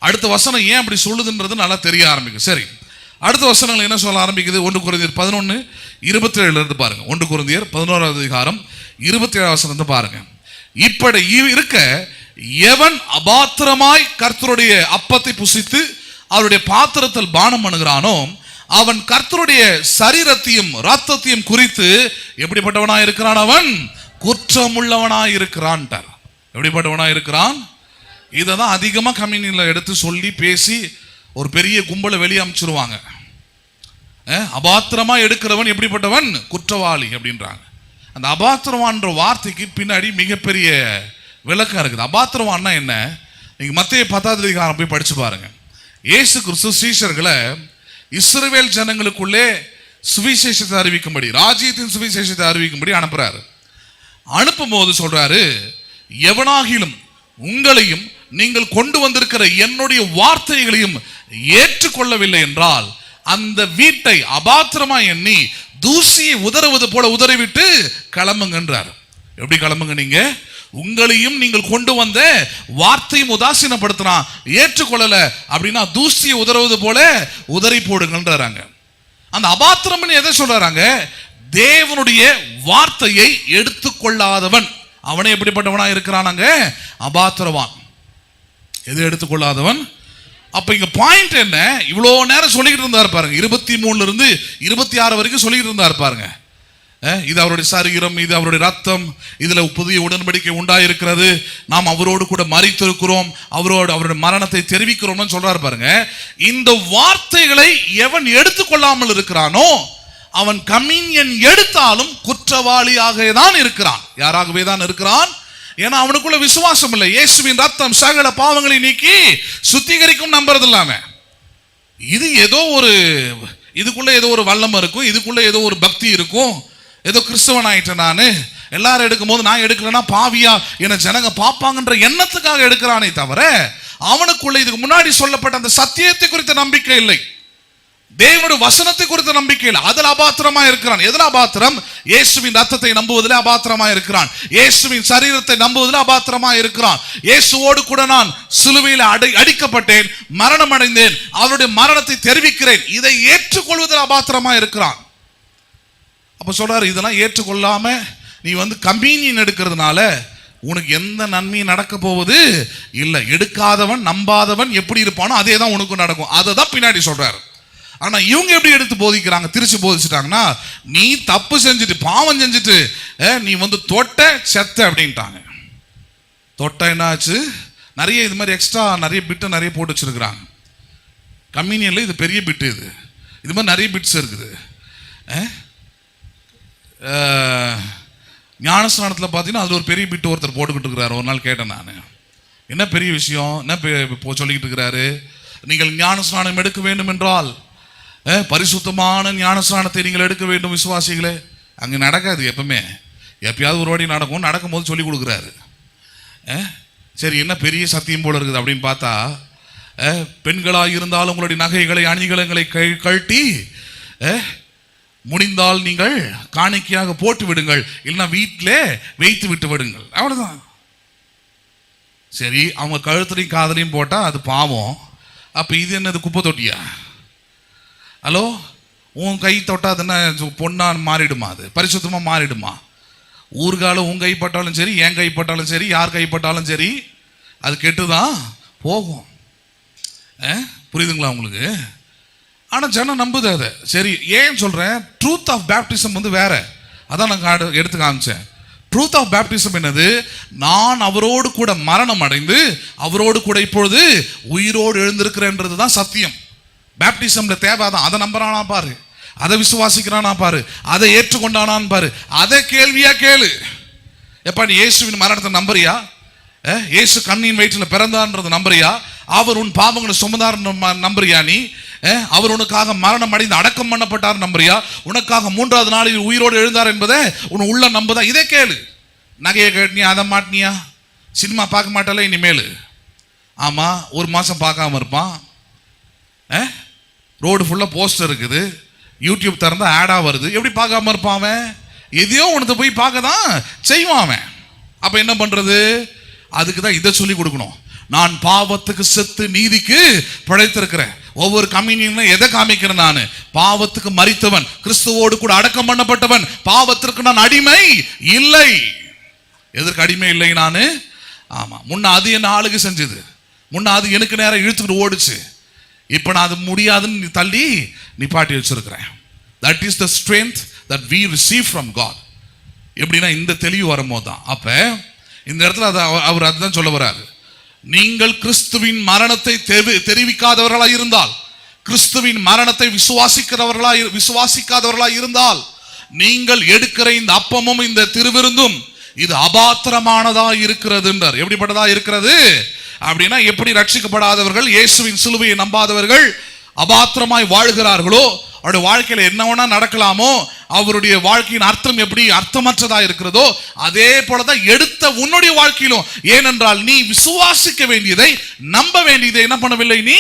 அடுத்த வசனம் ஏன் அப்படி சொல்லுதுன்றது நல்லா தெரிய ஆரம்பிக்கும். சரி, அடுத்த வசனங்கள் என்ன சொல்ல ஆரம்பிக்குது? 1 கொரிந்தியர் 11:27 இருந்து பாருங்க. 1 கொரிந்தியர் 11வது அதிகாரம் 27வது வசனத்தை பாருங்க. இப்படி இருக்க எவன் அபாத்திரமாய் கர்த்தருடைய அப்பத்தை புசித்து அவருடைய பாத்திரத்தில் பானம் பண்ணுகிறானோ அவன் கர்த்தருடைய சரீரத்தையும் ரத்தத்தையும் குறித்து எப்படிப்பட்டவனா இருக்கிறான்? அவன் குற்றமுள்ளவனா இருக்கிறான். எப்படிப்பட்டவனா இருக்கிறான்? இதை தான் அதிகமாக கம்யூனியன்ல எடுத்து சொல்லி பேசி ஒரு பெரிய கும்பலை வெளியே அமைச்சிருவாங்க. அபாத்திரமா எடுக்கிறவன் எப்படிப்பட்டவன்? குற்றவாளி அப்படின்றாங்க. அந்த அபாத்திரவான்ற வார்த்தைக்கு பின்னாடி மிகப்பெரிய விளக்கம் இருக்குது. அபாத்திரவான்னா என்ன? நீங்க மத்தேயு 10வது அதிகாரம் போய் படிச்சு பாருங்க. இயேசு கிறிஸ்து சீஷர்களை இஸ்ரவேல் ஜனங்களுக்குள்ளே சுவிசேஷத்தை அறிவிக்கும்படி, ராஜ்யத்தின் சுவிசேஷத்தை அறிவிக்கும்படி அனுப்புறாரு. அனுப்பும் போது சொல்றாரு, எவனாகிலும் உங்களையும் நீங்கள் கொண்டு வந்திருக்கிற என்னுடைய வார்த்தைகளையும் ஏற்றுக்கொள்ளவில்லை என்றால் அந்த வீட்டை அபாத்திரமா எண்ணி தூசியை உதறுவது போல உதறிவிட்டு கிளம்புங்கன்றார். எப்படி கிளம்புங்க? நீங்க உங்களையும் நீங்கள் கொண்டு வந்த வார்த்தையும் உதாசீனப்படுத்தினா, ஏற்றுக்கொள்ளல அப்படின்னா தூசியை உதறுவது போல உதறி போடுங்கன்றாங்க. அந்த அபாத்திரம் எதை சொல்றாங்க? தேவனுடைய வார்த்தையை எடுத்துக்கொள்ளாதவன் அவனை எப்படிப்பட்டவனா இருக்கிறானாங்க? அபாத்திரவான். எது எடுத்துக்கொள்ளாதவன்? அப்ப இங்க பாயிண்ட் என்ன? இவ்வளோ நேரம் சொல்லிக்கிட்டு இருந்தார் பாருங்க. 23 இருந்து 26 வரைக்கும் சொல்லிக்கிட்டு இருந்தார் பாருங்க. இது அவருடைய சரீரம், இது அவருடைய ரத்தம், இதுல புதிய உடன்படிக்கை உண்டாயிருக்கிறது, நாம் அவரோடு கூட மரித்திருக்கிறோம், அவருடைய மரணத்தை தெரிவிக்கிறோம்னு சொல்றாரு பாருங்க. இந்த வார்த்தைகளை எவன் எடுத்துக்கொள்ளாமல் இருக்கிறானோ அவன் கம்யூனியன் எடுத்தாலும் குற்றவாளியாக தான் இருக்கிறான். யாராகவே தான் இருக்கிறான். ஏன்னா அவனுக்குள்ள விசுவாசம் இல்லை. இயேசுவின் ரத்தம் சகல பாவங்களை நீக்கி சுத்திகரிக்கும் நம்புறது இல்லாம, இது ஏதோ ஒரு இதுக்குள்ள ஏதோ ஒரு வல்லமை இருக்கும், இதுக்குள்ள ஏதோ ஒரு பக்தி இருக்கும், ஏதோ கிறிஸ்தவன் ஆயிட்டேன் நான், எல்லாரும் எடுக்கும் போது நான் எடுக்கலன்னா பாவியா என்ன ஜனங்க பார்ப்பாங்கன்ற எண்ணத்துக்காக எடுக்கிறானே தவிர அவனுக்குள்ள இதுக்கு முன்னாடி சொல்லப்பட்ட அந்த சத்தியத்தை குறித்த நம்பிக்கை இல்லை, தேவனுடைய வசனத்தை குறித்த நம்பிக்கை இல்லை. அதில் அபாத்திரமா இருக்கிறான். எதில் அபாத்திரம்? இயேசுவின் ரத்தத்தை நம்புவதில் அபாத்திரமா இருக்கிறான். இயேசுவின் சரீரத்தை நம்புவதில் அபாத்திரமா இருக்கிறான். இயேசுவோடு கூட நான் சிலுவையில் அடிக்கப்பட்டேன், மரணம் அடைந்தேன், அவருடைய மரணத்தை தெரிவிக்கிறேன், இதை ஏற்றுக்கொள்வதில் அபாத்திரமா இருக்கிறான். அப்ப சொல்றாரு, இதெல்லாம் ஏற்றுக்கொள்ளாம நீ கம்யூனியன் எடுக்கிறதுனால உனக்கு எந்த நன்மையும் நடக்க போவது இல்லை. எடுக்காதவன் நம்பாதவன் எப்படி இருப்பானோ அதே தான் உனக்கு நடக்கும். அதை தான் பின்னாடி சொல்றாரு. ஆனா இவங்க எப்படி எடுத்து போதிக்கிறாங்க? திருச்சி போதிச்சுட்டாங்கன்னா, நீ தப்பு செஞ்சுட்டு பாவம் செஞ்சுட்டு நீ தொட்ட செத்த அப்படின்ட்டாங்க. தொட்ட என்ன ஆச்சு? நிறைய இது மாதிரி எக்ஸ்ட்ரா நிறைய பிட்டு நிறைய போட்டு வச்சிருக்கிறாங்க. கம்யூனியன்ல இது பெரிய பிட்டு, இது மாதிரி நிறைய பிட்ஸ் இருக்குது. ஞானஸ்நானத்தில் பார்த்தீங்கன்னா அதில் ஒரு பெரிய பிட்டு ஒருத்தர் போட்டுக்கிட்டு இருக்கிறாரு. ஒரு நாள் கேட்டேன் நான், என்ன பெரிய விஷயம், என்ன சொல்லிக்கிட்டு இருக்கிறாரு? நீங்கள் ஞானஸ்நானம் எடுக்க வேண்டும் என்றால் பரிசுத்தமான ஞானஸ்நானத்தை நீங்கள் எடுக்க வேண்டும் விசுவாசிகளே. அங்கே நடக்காது, எப்பவுமே எப்பயாவது ஒரு வாட்டி நடக்கும், நடக்கும்போது சொல்லி கொடுக்குறாரு. சரி, என்ன பெரிய சத்தியம் போல இருக்குது அப்படின்னு பார்த்தா, பெண்களாக இருந்தாலும் உங்களுடைய நகைகளை அணிகலங்களை கழட்டி முடிந்தால் நீங்கள் காணிக்கையாக போட்டு விடுங்கள், இல்லைன்னா வீட்டிலே வைத்து விட்டு விடுங்கள், அவ்வளவுதான். சரி, அவங்க கழுத்துலையும் காதலையும் போட்டா அது பாவம். அப்ப இது என்னது, குப்பை தொட்டியா? ஹலோ, உன் கை தொட்டா அது என்ன பொண்ணா மாறிடுமா? அது பரிசுத்தமா மாறிடுமா? ஊர்கால உன் கைப்பட்டாலும் சரி, என் கைப்பட்டாலும் சரி, யார் கைப்பட்டாலும் சரி, அது கெட்டுதான் போகும். புரியுதுங்களா உங்களுக்கு? ஆனால் ஜனம் நம்புது அதை. சரி, ஏன் சொல்கிறேன்? ட்ரூத் ஆஃப் பேப்டிசம் வந்து வேற. அதான் நான் எடுத்து காமிச்சேன். ட்ரூத் ஆஃப் பேப்டிசம் என்னது? நான் அவரோடு கூட மரணம் அடைந்து அவரோடு கூட இப்பொழுது உயிரோடு எழுந்திருக்கிறேன்றது தான் சத்தியம். பேப்டிசம்ல தேவை தான். அதை நம்புறானா பாரு, அதை விசுவாசிக்கிறானா பாரு, அதை ஏற்றுக்கொண்டானான்னு பாரு. அதை கேள்வியா கேளு. எப்பா நீ இயேசுவின் மரணத்தை நம்புறியா? இயேசு கண்ணின் வயிற்றில் பிறந்தார்ன்றது நம்புறியா? அவர் உன் பாவங்களை சுமந்தார் நம்புறியா? நீ அவர் உனக்காக மரணம் அடைந்து அடக்கம் பண்ணப்பட்டார் நம்புறியா? உனக்காக 3ஆவது நாளில் உயிரோடு எழுந்தார் என்பதை உன் உள்ள நம்புதா? இதே கேளு. நகையை கேட்டினியா? அதை மாட்டினியா? சினிமா பார்க்க மாட்டால இனிமேல்? ஆமா, ஒரு மாசம் பார்க்காம இருப்பான். ரோடு ஃபுல்லா போஸ்டர் இருக்குது, யூடியூப் திறந்தா ஆடா வருது. எப்படி பார்க்காம இருப்பான் அவன்? எதையோ உனத்தை போய் பார்க்க தான் செய்வான் அவன். அப்ப என்ன பண்றது? அதுக்கு தான் இதை சொல்லி கொடுக்கணும். நான் பாவத்துக்கு செத்து நீதிக்கு பிழைத்திருக்கிறேன். ஒவ்வொரு கம்யூனியன்ல எதை காமிக்கிறேன்? நான் பாவத்துக்கு மரித்தவன், கிறிஸ்துவோடு கூட அடக்கம் பண்ணப்பட்டவன். பாவத்திற்கு நான் அடிமை இல்லை. எதற்கு அடிமை இல்லை நான்? ஆமா, முன்ன அது என்ன ஆளுக்கு செஞ்சது, முன்ன அது எனக்கு நேரம் இழுத்துக்கிட்டு ஓடுச்சு. இப்ப நான் அது முடியாதுன்னு தள்ளி நிப்பாட்டி வச்சிருக்கிறேன். That is the strength that we receive from God. எப்படின்னா இந்த தெளிவு வரும்போது தான். அப்ப இந்த இடத்துல அவர் அதுதான் சொல்ல வர்றாரு. நீங்கள் கிறிஸ்துவின் மரணத்தை தெரிவிக்காதவர்களா இருந்தால், கிறிஸ்துவின் மரணத்தை விசுவாசிக்காதவர்களா இருந்தால், நீங்கள் எடுக்கிற இந்த அப்பமும் இந்த திருவிருந்தும் இது அபாத்திரமானதா இருக்கிறது என்றார். எப்படிப்பட்டதா இருக்கிறது அப்படின்னா, எப்படி ரட்சிக்கப்படாதவர்கள், இயேசுவின் சிலுவையை நம்பாதவர்கள் அபாத்திரமாய் வாழ்கிறார்களோ, அவருடைய வாழ்க்கையில என்ன வேணா நடக்கலாமோ, அவருடைய வாழ்க்கையின் அர்த்தம் எப்படி அர்த்தமற்றதா இருக்கிறதோ, அதே போலதான் எடுத்த உன்னுடைய வாழ்க்கையிலும். ஏனென்றால் நீ விசுவாசிக்க வேண்டியதை, நம்ப வேண்டியதை என்ன பண்ணவில்லை? நீ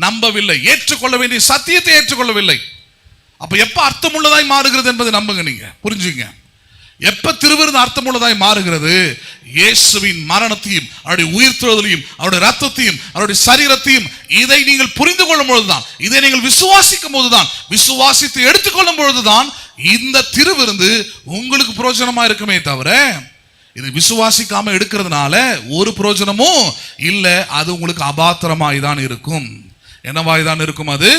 நம்பவில்லை. ஏற்றுக்கொள்ள வேண்டிய சத்தியத்தை ஏற்றுக்கொள்ளவில்லை. அப்ப எப்ப அர்த்தமுள்ளதாய் மாறுகிறது என்பதை நம்புங்க. நீங்க புரிஞ்சுங்க. எப்ப திருவிருந்து அர்த்தமுள்ளதாய் மாறுகிறது? இயேசுவின் மரணத்தையும் அவருடைய உயிர்த்தெழுதலையும் அவருடைய ரத்தத்தையும் அவருடைய சரீரத்தையும் இதை நீங்கள் புரிந்து கொள்ளும் பொழுதுதான், இதை நீங்கள் விசுவாசிக்கும் போதுதான், விசுவாசித்து எடுத்துக்கொள்ளும் பொழுதுதான் இந்த திருவிருந்து உங்களுக்கு பிரயோஜனமா இருக்குமே தவிர, இது விசுவாசிக்காம எடுக்கிறதுனால ஒரு பிரயோஜனமும் இல்லை. அது உங்களுக்கு அபாத்திரமாய் தான் இருக்கும். என்னவாய் தான் இருக்கும் அது?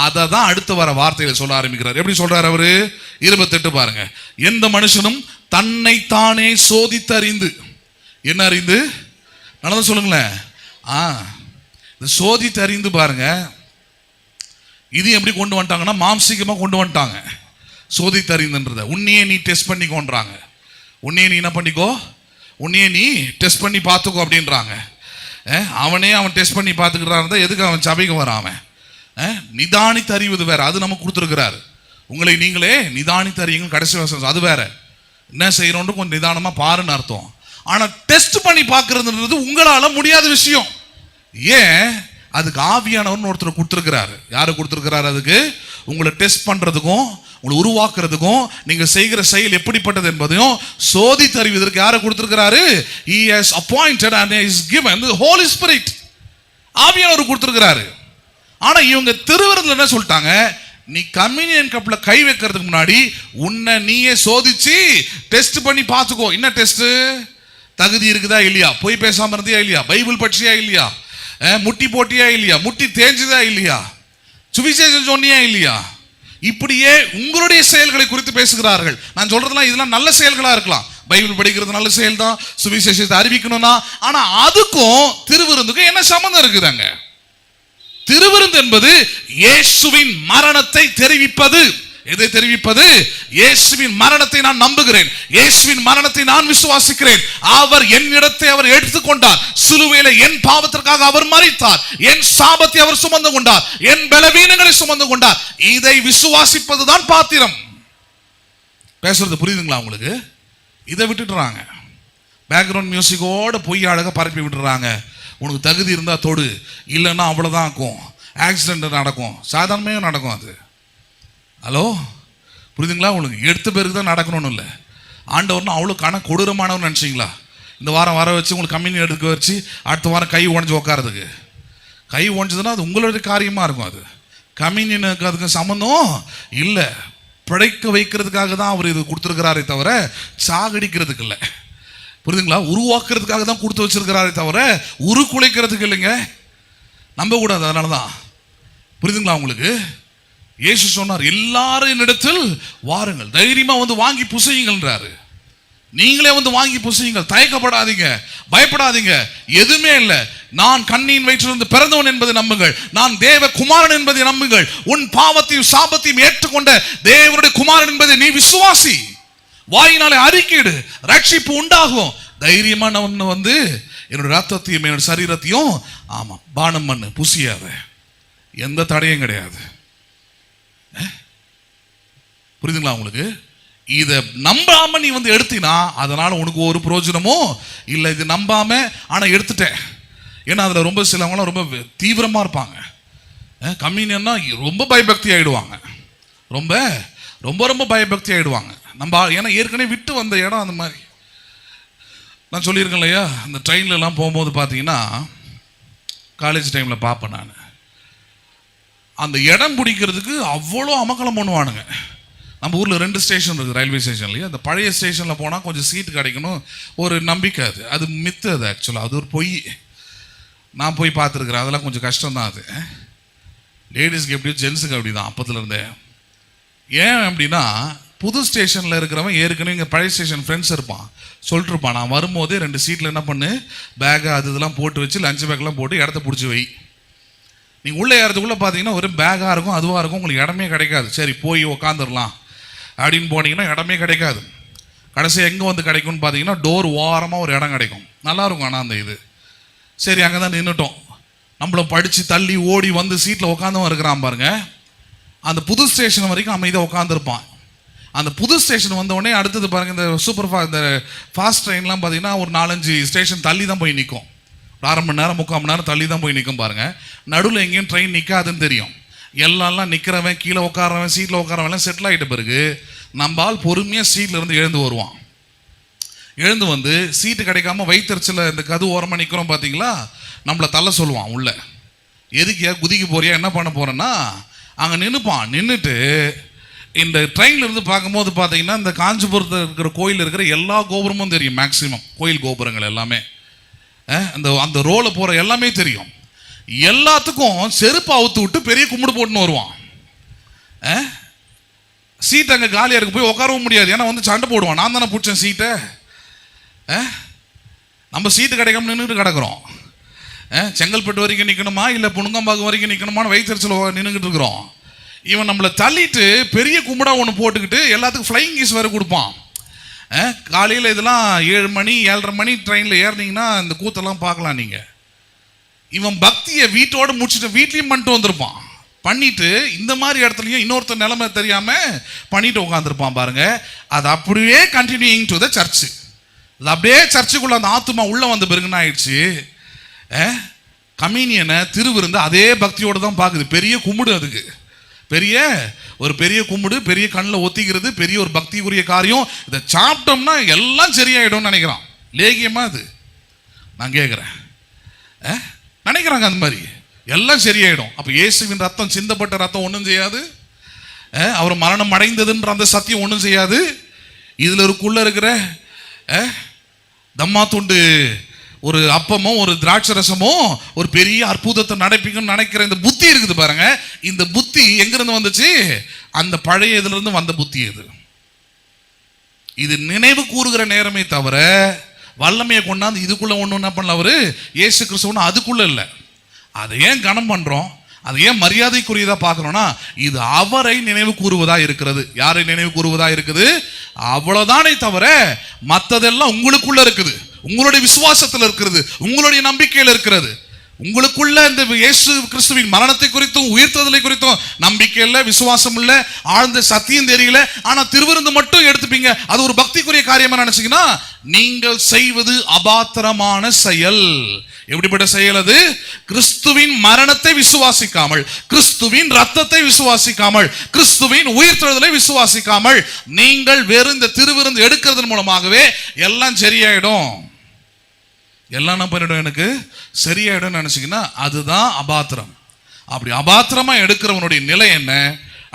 அதை தான் அடுத்து வர வார்த்தையில சொல்ல ஆரம்பிக்கிறார். எப்படி சொல்றாரு அவரு? 28 பாருங்க. எந்த மனுஷனும் தன்னை தானே சோதித்தறிந்து, என்ன அறிந்து? நல்லதா சொல்லுங்களேன். சோதித்தறிந்து பாருங்க. இது எப்படி கொண்டு வந்துட்டாங்கன்னா, மாம்சீகமா கொண்டு வந்துட்டாங்க. சோதித்தறிந்துன்றத உன்னையே நீ டெஸ்ட் பண்ணிக்கோன்றாங்க. உன்னையே நீ என்ன பண்ணிக்கோ, உன்னையே நீ டெஸ்ட் பண்ணி பார்த்துக்கோ அப்படின்றாங்க. அவன் டெஸ்ட் பண்ணி பார்த்துக்கிறான். எதுக்கு அவன் சபைக்கு வரான்? நிதானித்து அறிவது வேற, அது நமக்கு கொடுத்துருக்கிறாரு. உங்களை நீங்களே நிதானித்து அறியுங்க, கடைசி வசனம் அது வேற. என்ன செய்யறோன்னு கொஞ்சம் நிதானமா பாருன்னு அர்த்தம். ஆனா டெஸ்ட் பண்ணி பார்க்கறதுன்றது உங்களால முடியாத விஷயம். ஏன்? அதுக்கு ஆவியானவர்னு ஒருத்தர் கொடுத்துருக்கிறாரு. யாரு கொடுத்துருக்கிறாரு? அதுக்கு உங்களை டெஸ்ட் பண்றதுக்கும் உங்களை உருவாக்குறதுக்கும் நீங்க செய்கிற செயல் எப்படிப்பட்டது என்பதையும் சோதித்து அறிவதற்கு யாரை கொடுத்துருக்கிறாரு? He has appointed and he has given the Holy Spirit. ஆவியானவர் கொடுத்துருக்கிறாரு. ஆனா இவங்க திருவிருந்துல என்ன சொல்லிட்டாங்க? நீ கம்யூனியன் கப்ல கை வைக்கிறதுக்கு முன்னாடி உன்னை நீயே சோதிச்சு டெஸ்ட் பண்ணி பார்த்துக்கோ. என்ன டெஸ்ட்? தகுதி இருக்குதா இல்லையா? பொய் பேசாம இருந்தியா இல்லையா? பைபிள் படிச்சியா இல்லையா? முட்டி போட்டியா இல்லையா? முட்டி தேஞ்சுதா இல்லையா? சுவிசேஷம் சொன்னியா இல்லையா? இப்படியே உங்களுடைய செயல்களை குறித்து பேசுகிறார்கள். நான் சொல்றதுலாம் இதெல்லாம் நல்ல செயல்களா இருக்கலாம். பைபிள் படிக்கிறது நல்ல செயல் தான், சுவிசேஷத்தை அறிவிக்கணும்னா. ஆனா அதுக்கும் திருவிருந்துக்கும் என்ன சம்பந்தம் இருக்குதாங்க? திருவிருந்து என்பது இயேசுவின் மரணத்தை தெரிவிப்பது. எதை தெரிவிப்பது? இயேசுவின் மரணத்தை நான் நம்புகிறேன், இயேசுவின் மரணத்தை நான் விசுவாசிக்கிறேன். அவர் என்னிடத்தை அவர் எடுத்துக்கொண்டார், சிலுவையில என் பாவத்திற்காக அவர் மரித்தார், என் சாபத்தை அவர் சுமந்து கொண்டார், என் பலவீனங்களை சுமந்து கொண்டார். இதை விசுவாசிப்பதுதான் பாத்திரம். பேசுறது புரியுதுங்களா உங்களுக்கு? இதை விட்டுடுறாங்க. பேக்ரவுண்ட் மியூசிக்கோட பொய் அழகா பரப்பி விட்டுறாங்க. உனக்கு தகுதி இருந்தா தொடு, இல்லைன்னா அவ்வளவுதான் இருக்கும், ஆக்சிடென்ட் நடக்கும், சாதாரணமே நடக்கும். அது ஹலோ புரியுதுங்களா உங்களுக்கு? எடுத்த பேருக்கு தான் நடக்கணும்னு இல்லை. ஆண்டவர்னா அவ்வளோ கொடூரமானவர் நினச்சிங்களா? இந்த வாரம் வர வச்சு உங்களுக்கு கம்யூனியன் எடுக்க வச்சு அடுத்த வாரம் கை உடஞ்சி உட்காரதுக்கு. கை உடஞ்சதுன்னா அது உங்களுடைய காரியமாக இருக்கும். அது கம்யூனியனுக்கு அதுக்கு சம்மந்தம் இல்லை. பிழைக்க வைக்கிறதுக்காக தான் அவர் இது கொடுத்துருக்கிறாரே தவிர சாகடிக்கிறதுக்கு இல்லை. புரியுதுங்களா? உருவாக்குறதுக்காக தான் கொடுத்து வச்சிருக்கிறாரே தவிர உருக்குலைக்கிறதுக்கு இல்லைங்க. நம்ப கூடாது. அதனால தான். புரியுதுங்களா உங்களுக்கு? இயேசு சொன்னார், எல்லாரும் என்னிடத்தில் வாருங்கள், தைரியமா வந்து வாங்கி புசியுங்கள்ன்றாரு. நீங்களே வந்து வாங்கி புசியுங்கள், தயக்கப்படாதீங்க, பயப்படாதீங்க, எதுவுமே இல்லை. நான் கண்ணியின் வயிற்றிலிருந்து பிறந்தவன் என்பதை நம்புங்கள், நான் தேவ குமாரன் என்பதை நம்புங்கள், உன் பாவத்தையும் சாபத்தையும் ஏற்றுக்கொண்ட தேவனுடைய குமாரன் என்பதை நீ விசுவாசி, வாயினாலே அறிக்கையிடு, ரட்சிப்பு உண்டாகும். தைரியமா நான் வந்து என்னோட ரத்தத்தையும் என்னோட சரீரத்தையும் ஆமா பானம் பண்ணு, புசியாத, எந்த தடையும் கிடையாது. புரியுதுங்களா உங்களுக்கு? இதை நம்பாம நீ வந்து எடுத்தினா அதனால உனக்கு ஒரு பிரயோஜனமும் இல்லை. இது நம்பாம ஆனா எடுத்துட்டேன். ஏன்னா அதுல ரொம்ப சிலவங்களாம் ரொம்ப தீவிரமா இருப்பாங்க. கம்யூனியன்னா ரொம்ப பயபக்தி ஆயிடுவாங்க, ரொம்ப ரொம்ப ரொம்ப பயபக்தி ஆயிடுவாங்க. நம்ம ஏன்னா ஏற்கனவே விட்டு வந்த இடம் அந்த மாதிரி. நான் சொல்லியிருக்கேன் இல்லையா, அந்த ட்ரெயின்ல எல்லாம் போகும்போது பார்த்தீங்கன்னா காலேஜ் டைம்ல பார்ப்பேன் நான், அந்த இடம் பிடிக்கிறதுக்கு அவ்வளோ அமக்கலம் பண்ணுவானுங்க. நம்ம ஊரில் 2 ஸ்டேஷன் இருக்குது ரயில்வே ஸ்டேஷன்லேயே. அந்த பழைய ஸ்டேஷனில் போனால் கொஞ்சம் சீட்டு கிடைக்கணும் ஒரு நம்பிக்கை. அது மித்து, அது ஆக்சுவலாக அது ஒரு பொய். நான் போய் பார்த்துருக்குறேன், அதெல்லாம் கொஞ்சம் கஷ்டம்தான். அது லேடிஸ்க்கு எப்படியோ ஜென்ஸுக்கு அப்படி தான் அப்பத்துலேருந்தே. ஏன் அப்படின்னா புது ஸ்டேஷனில் இருக்கிறவன் ஏற்கனவே இங்கே பழைய ஸ்டேஷன் ஃப்ரெண்ட்ஸ் இருப்பான், சொல்லிட்டு இருப்பான், நான் வரும்போதே 2 சீட்டில் என்ன பண்ணு, பேக்கு அது இதெல்லாம் போட்டு வச்சு, லஞ்ச் பேக்கெலாம் போட்டு இடத்த பிடிச்சி வை. நீங்கள் உள்ளே ஏறதுக்குள்ளே பார்த்தீங்கன்னா ஒரு பேக்காக இருக்கும், அதுவாக இருக்கும், உங்களுக்கு இடமே கிடைக்காது. சரி போய் உக்காந்துடலாம் அப்படின்னு போனீங்கன்னா இடமே கிடைக்காது. கடைசியாக எங்கே வந்து கிடைக்கும்னு பார்த்தீங்கன்னா டோர் ஓரமாக ஒரு இடம் கிடைக்கும், நல்லாயிருக்கும். ஆனால் அந்த இது சரி அங்கே தான் நின்றுட்டோம். நம்மளை படித்து தள்ளி ஓடி வந்து சீட்டில் உட்காந்தும் இருக்கிறான் பாருங்க. அந்த புது ஸ்டேஷன் வரைக்கும் அமைதியாக உட்காந்துருப்பான். அந்த புது ஸ்டேஷன் வந்தவுடனே அடுத்தது பாருங்கள், இந்த இந்த ஃபாஸ்ட் ட்ரெயின்லாம் பார்த்தீங்கன்னா ஒரு 4-5 ஸ்டேஷன் தள்ளி தான் போய் நிற்கும். ஒரு 1/2 மணி நேரம் 3/4 மணி நேரம் தள்ளி தான் போய் நிற்கும் பாருங்கள். நடுவில் எங்கேயும் ட்ரெயின் நிற்காதுன்னு தெரியும். எல்லாம் நிற்கிறவன், கீழே உட்காரவன், சீட்டில் உட்காரவன் செட்டில் ஆகிட்ட பிறகு நம்மால் பொறுமையாக சீட்டில் இருந்து எழுந்து வருவான். எழுந்து வந்து சீட்டு கிடைக்காம வயிற்றுச்சில் இந்த கது ஓரமாக நிற்கிறோம் பார்த்தீங்களா, நம்மளை தள்ள சொல்லுவான் உள்ள. எதுக்கியா குதிக்க போறியா, என்ன பண்ண போறேன்னா அங்கே நின்றுப்பான். நின்றுட்டு இந்த ட்ரெயினில் இருந்து பார்க்கும்போது பார்த்தீங்கன்னா இந்த காஞ்சிபுரத்தில் இருக்கிற கோயில் இருக்கிற எல்லா கோபுரமும் தெரியும். மேக்சிமம் கோயில் கோபுரங்கள் எல்லாமே அந்த அந்த ரோல போகிற எல்லாமே தெரியும். எல்லாத்துக்கும் செருப்பு அவுத்து விட்டு பெரிய கும்பிடு போட்டுன்னு வருவான். சீட் அங்கே காலியாக இருக்கு, போய் உட்காரவும் முடியாது. ஏன்னா வந்து சண்டை போடுவான், நான் தானே பிடிச்சேன் சீட்டை, நம்ம சீட்டு கிடைக்காம நின்றுட்டு கிடக்குறோம். செங்கல்பட்டு வரைக்கும் நிற்கணுமா இல்லை புனுங்கம்பாக்கம் வரைக்கும் நிற்கணுமான்னு வயிற்றுச்சல் நின்றுக்கிட்டு இருக்கிறோம். இவன் நம்மளை தள்ளிட்டு பெரிய கும்பிடா ஒன்று போட்டுக்கிட்டு எல்லாத்துக்கும் ஃப்ளைங் கீஸ் வேறு கொடுப்பான். காலையில் இதெல்லாம் 7 மணி 7:30 மணி ட்ரெயினில் ஏறினீங்கன்னா இந்த கூத்தெல்லாம் பார்க்கலாம் நீங்கள். இவன் பக்தியை வீட்டோடு முடிச்சுட்டு வீட்லேயும் பண்ணிட்டு வந்திருப்பான். பண்ணிட்டு இந்த மாதிரி இடத்துலையும் இன்னொருத்தர் நிலைமை தெரியாமல் பண்ணிட்டு உட்காந்துருப்பான் பாருங்க. அது அப்படியே கண்டினியூயிங் டு த சர்ச்சு. அது அப்படியே சர்ச்சுக்குள்ள அந்த ஆத்துமா உள்ளே வந்த பிறகுன்னு ஆயிடுச்சு. கம்யூனியனை திருவிருந்து அதே பக்தியோடு தான் பார்க்குது. பெரிய கும்பிடு, அதுக்கு பெரிய கும்பிடு, பெரிய கண்ணில் ஒத்திக்கிறது, பெரிய ஒரு பக்திக்குரிய காரியம். இதை சாப்பிட்டோம்னா எல்லாம் சரியாயிடும்னு நினைக்கிறான். லேகியமா அது நான் கேட்குறேன், நினைக்கிறாங்க அந்த மாதிரி எல்லாம் சரியாயிடும். அப்போ இயேசுவின் ரத்தம், சிந்தப்பட்ட ரத்தம் ஒன்றும் செய்யாது. அவர் மரணம் அடைந்ததுன்ற அந்த சத்தியம் ஒன்றும் செய்யாது. இதில் இருக்குள்ள இருக்கிற தம்மா துண்டு ஒரு அப்பமோ ஒரு திராட்சை ரசமோ ஒரு பெரிய அற்புதத்தை நடப்பிக்கணும்னு நினைக்கிற இந்த புத்தி இருக்குது பாருங்க. இந்த புத்தி எங்கிருந்து வந்துச்சு? அந்த பழைய இதுல இருந்து வந்த புத்தி. இது நினைவு கூறுகிற நேரமே தவிர வல்லமையை கொண்டாந்து இதுக்குள்ள ஒன்று என்ன பண்ணல அவரு இயேசு கிறிஸ்துவ அதுக்குள்ள இல்லை. அதை ஏன் கனம் பண்றோம், அதை ஏன் மரியாதைக்குரியதா பார்க்கணும்னா இது அவரை நினைவு கூறுவதா இருக்கிறது. யாரை நினைவு கூறுவதா இருக்குது? அவ்வளவுதானே தவிர மற்றதெல்லாம் உங்களுக்குள்ள இருக்குது, உங்களுடைய விசுவாசத்தில் இருக்கிறது, உங்களுடைய நம்பிக்கையில் இருக்கிறது. உங்களுக்குள்ள இந்த இயேசு கிறிஸ்துவின் மரணத்தை குறித்தும் உயிர்த்தெழுதலை குறித்தும் நம்பிக்கை இல்லை, விசுவாசம் இல்லை, ஆழ்ந்த சத்தியம் தெரியல. ஆனா திருவிருந்து மட்டும் எடுத்துப்பீங்க, அது ஒரு பக்திக்குரிய காரியமா நினைச்சீங்கன்னா நீங்கள் செய்வது அபாத்திரமான செயல். எப்படிப்பட்ட செயல் அது? கிறிஸ்துவின் மரணத்தை விசுவாசிக்காமல், கிறிஸ்துவின் ரத்தத்தை விசுவாசிக்காமல், கிறிஸ்துவின் உயிர்த்தெழுதலை விசுவாசிக்காமல் நீங்கள் வெறும் இந்த திருவிருந்து எடுக்கிறதன் மூலமாகவே எல்லாம் சரியாயிடும், எல்லாம் என்ன பண்ணிடும், எனக்கு சரியாயிடும் நினைச்சீங்கன்னா அதுதான் அபாத்திரம். அப்படி அபாத்திரமா எடுக்கிறவனுடைய நிலை என்ன?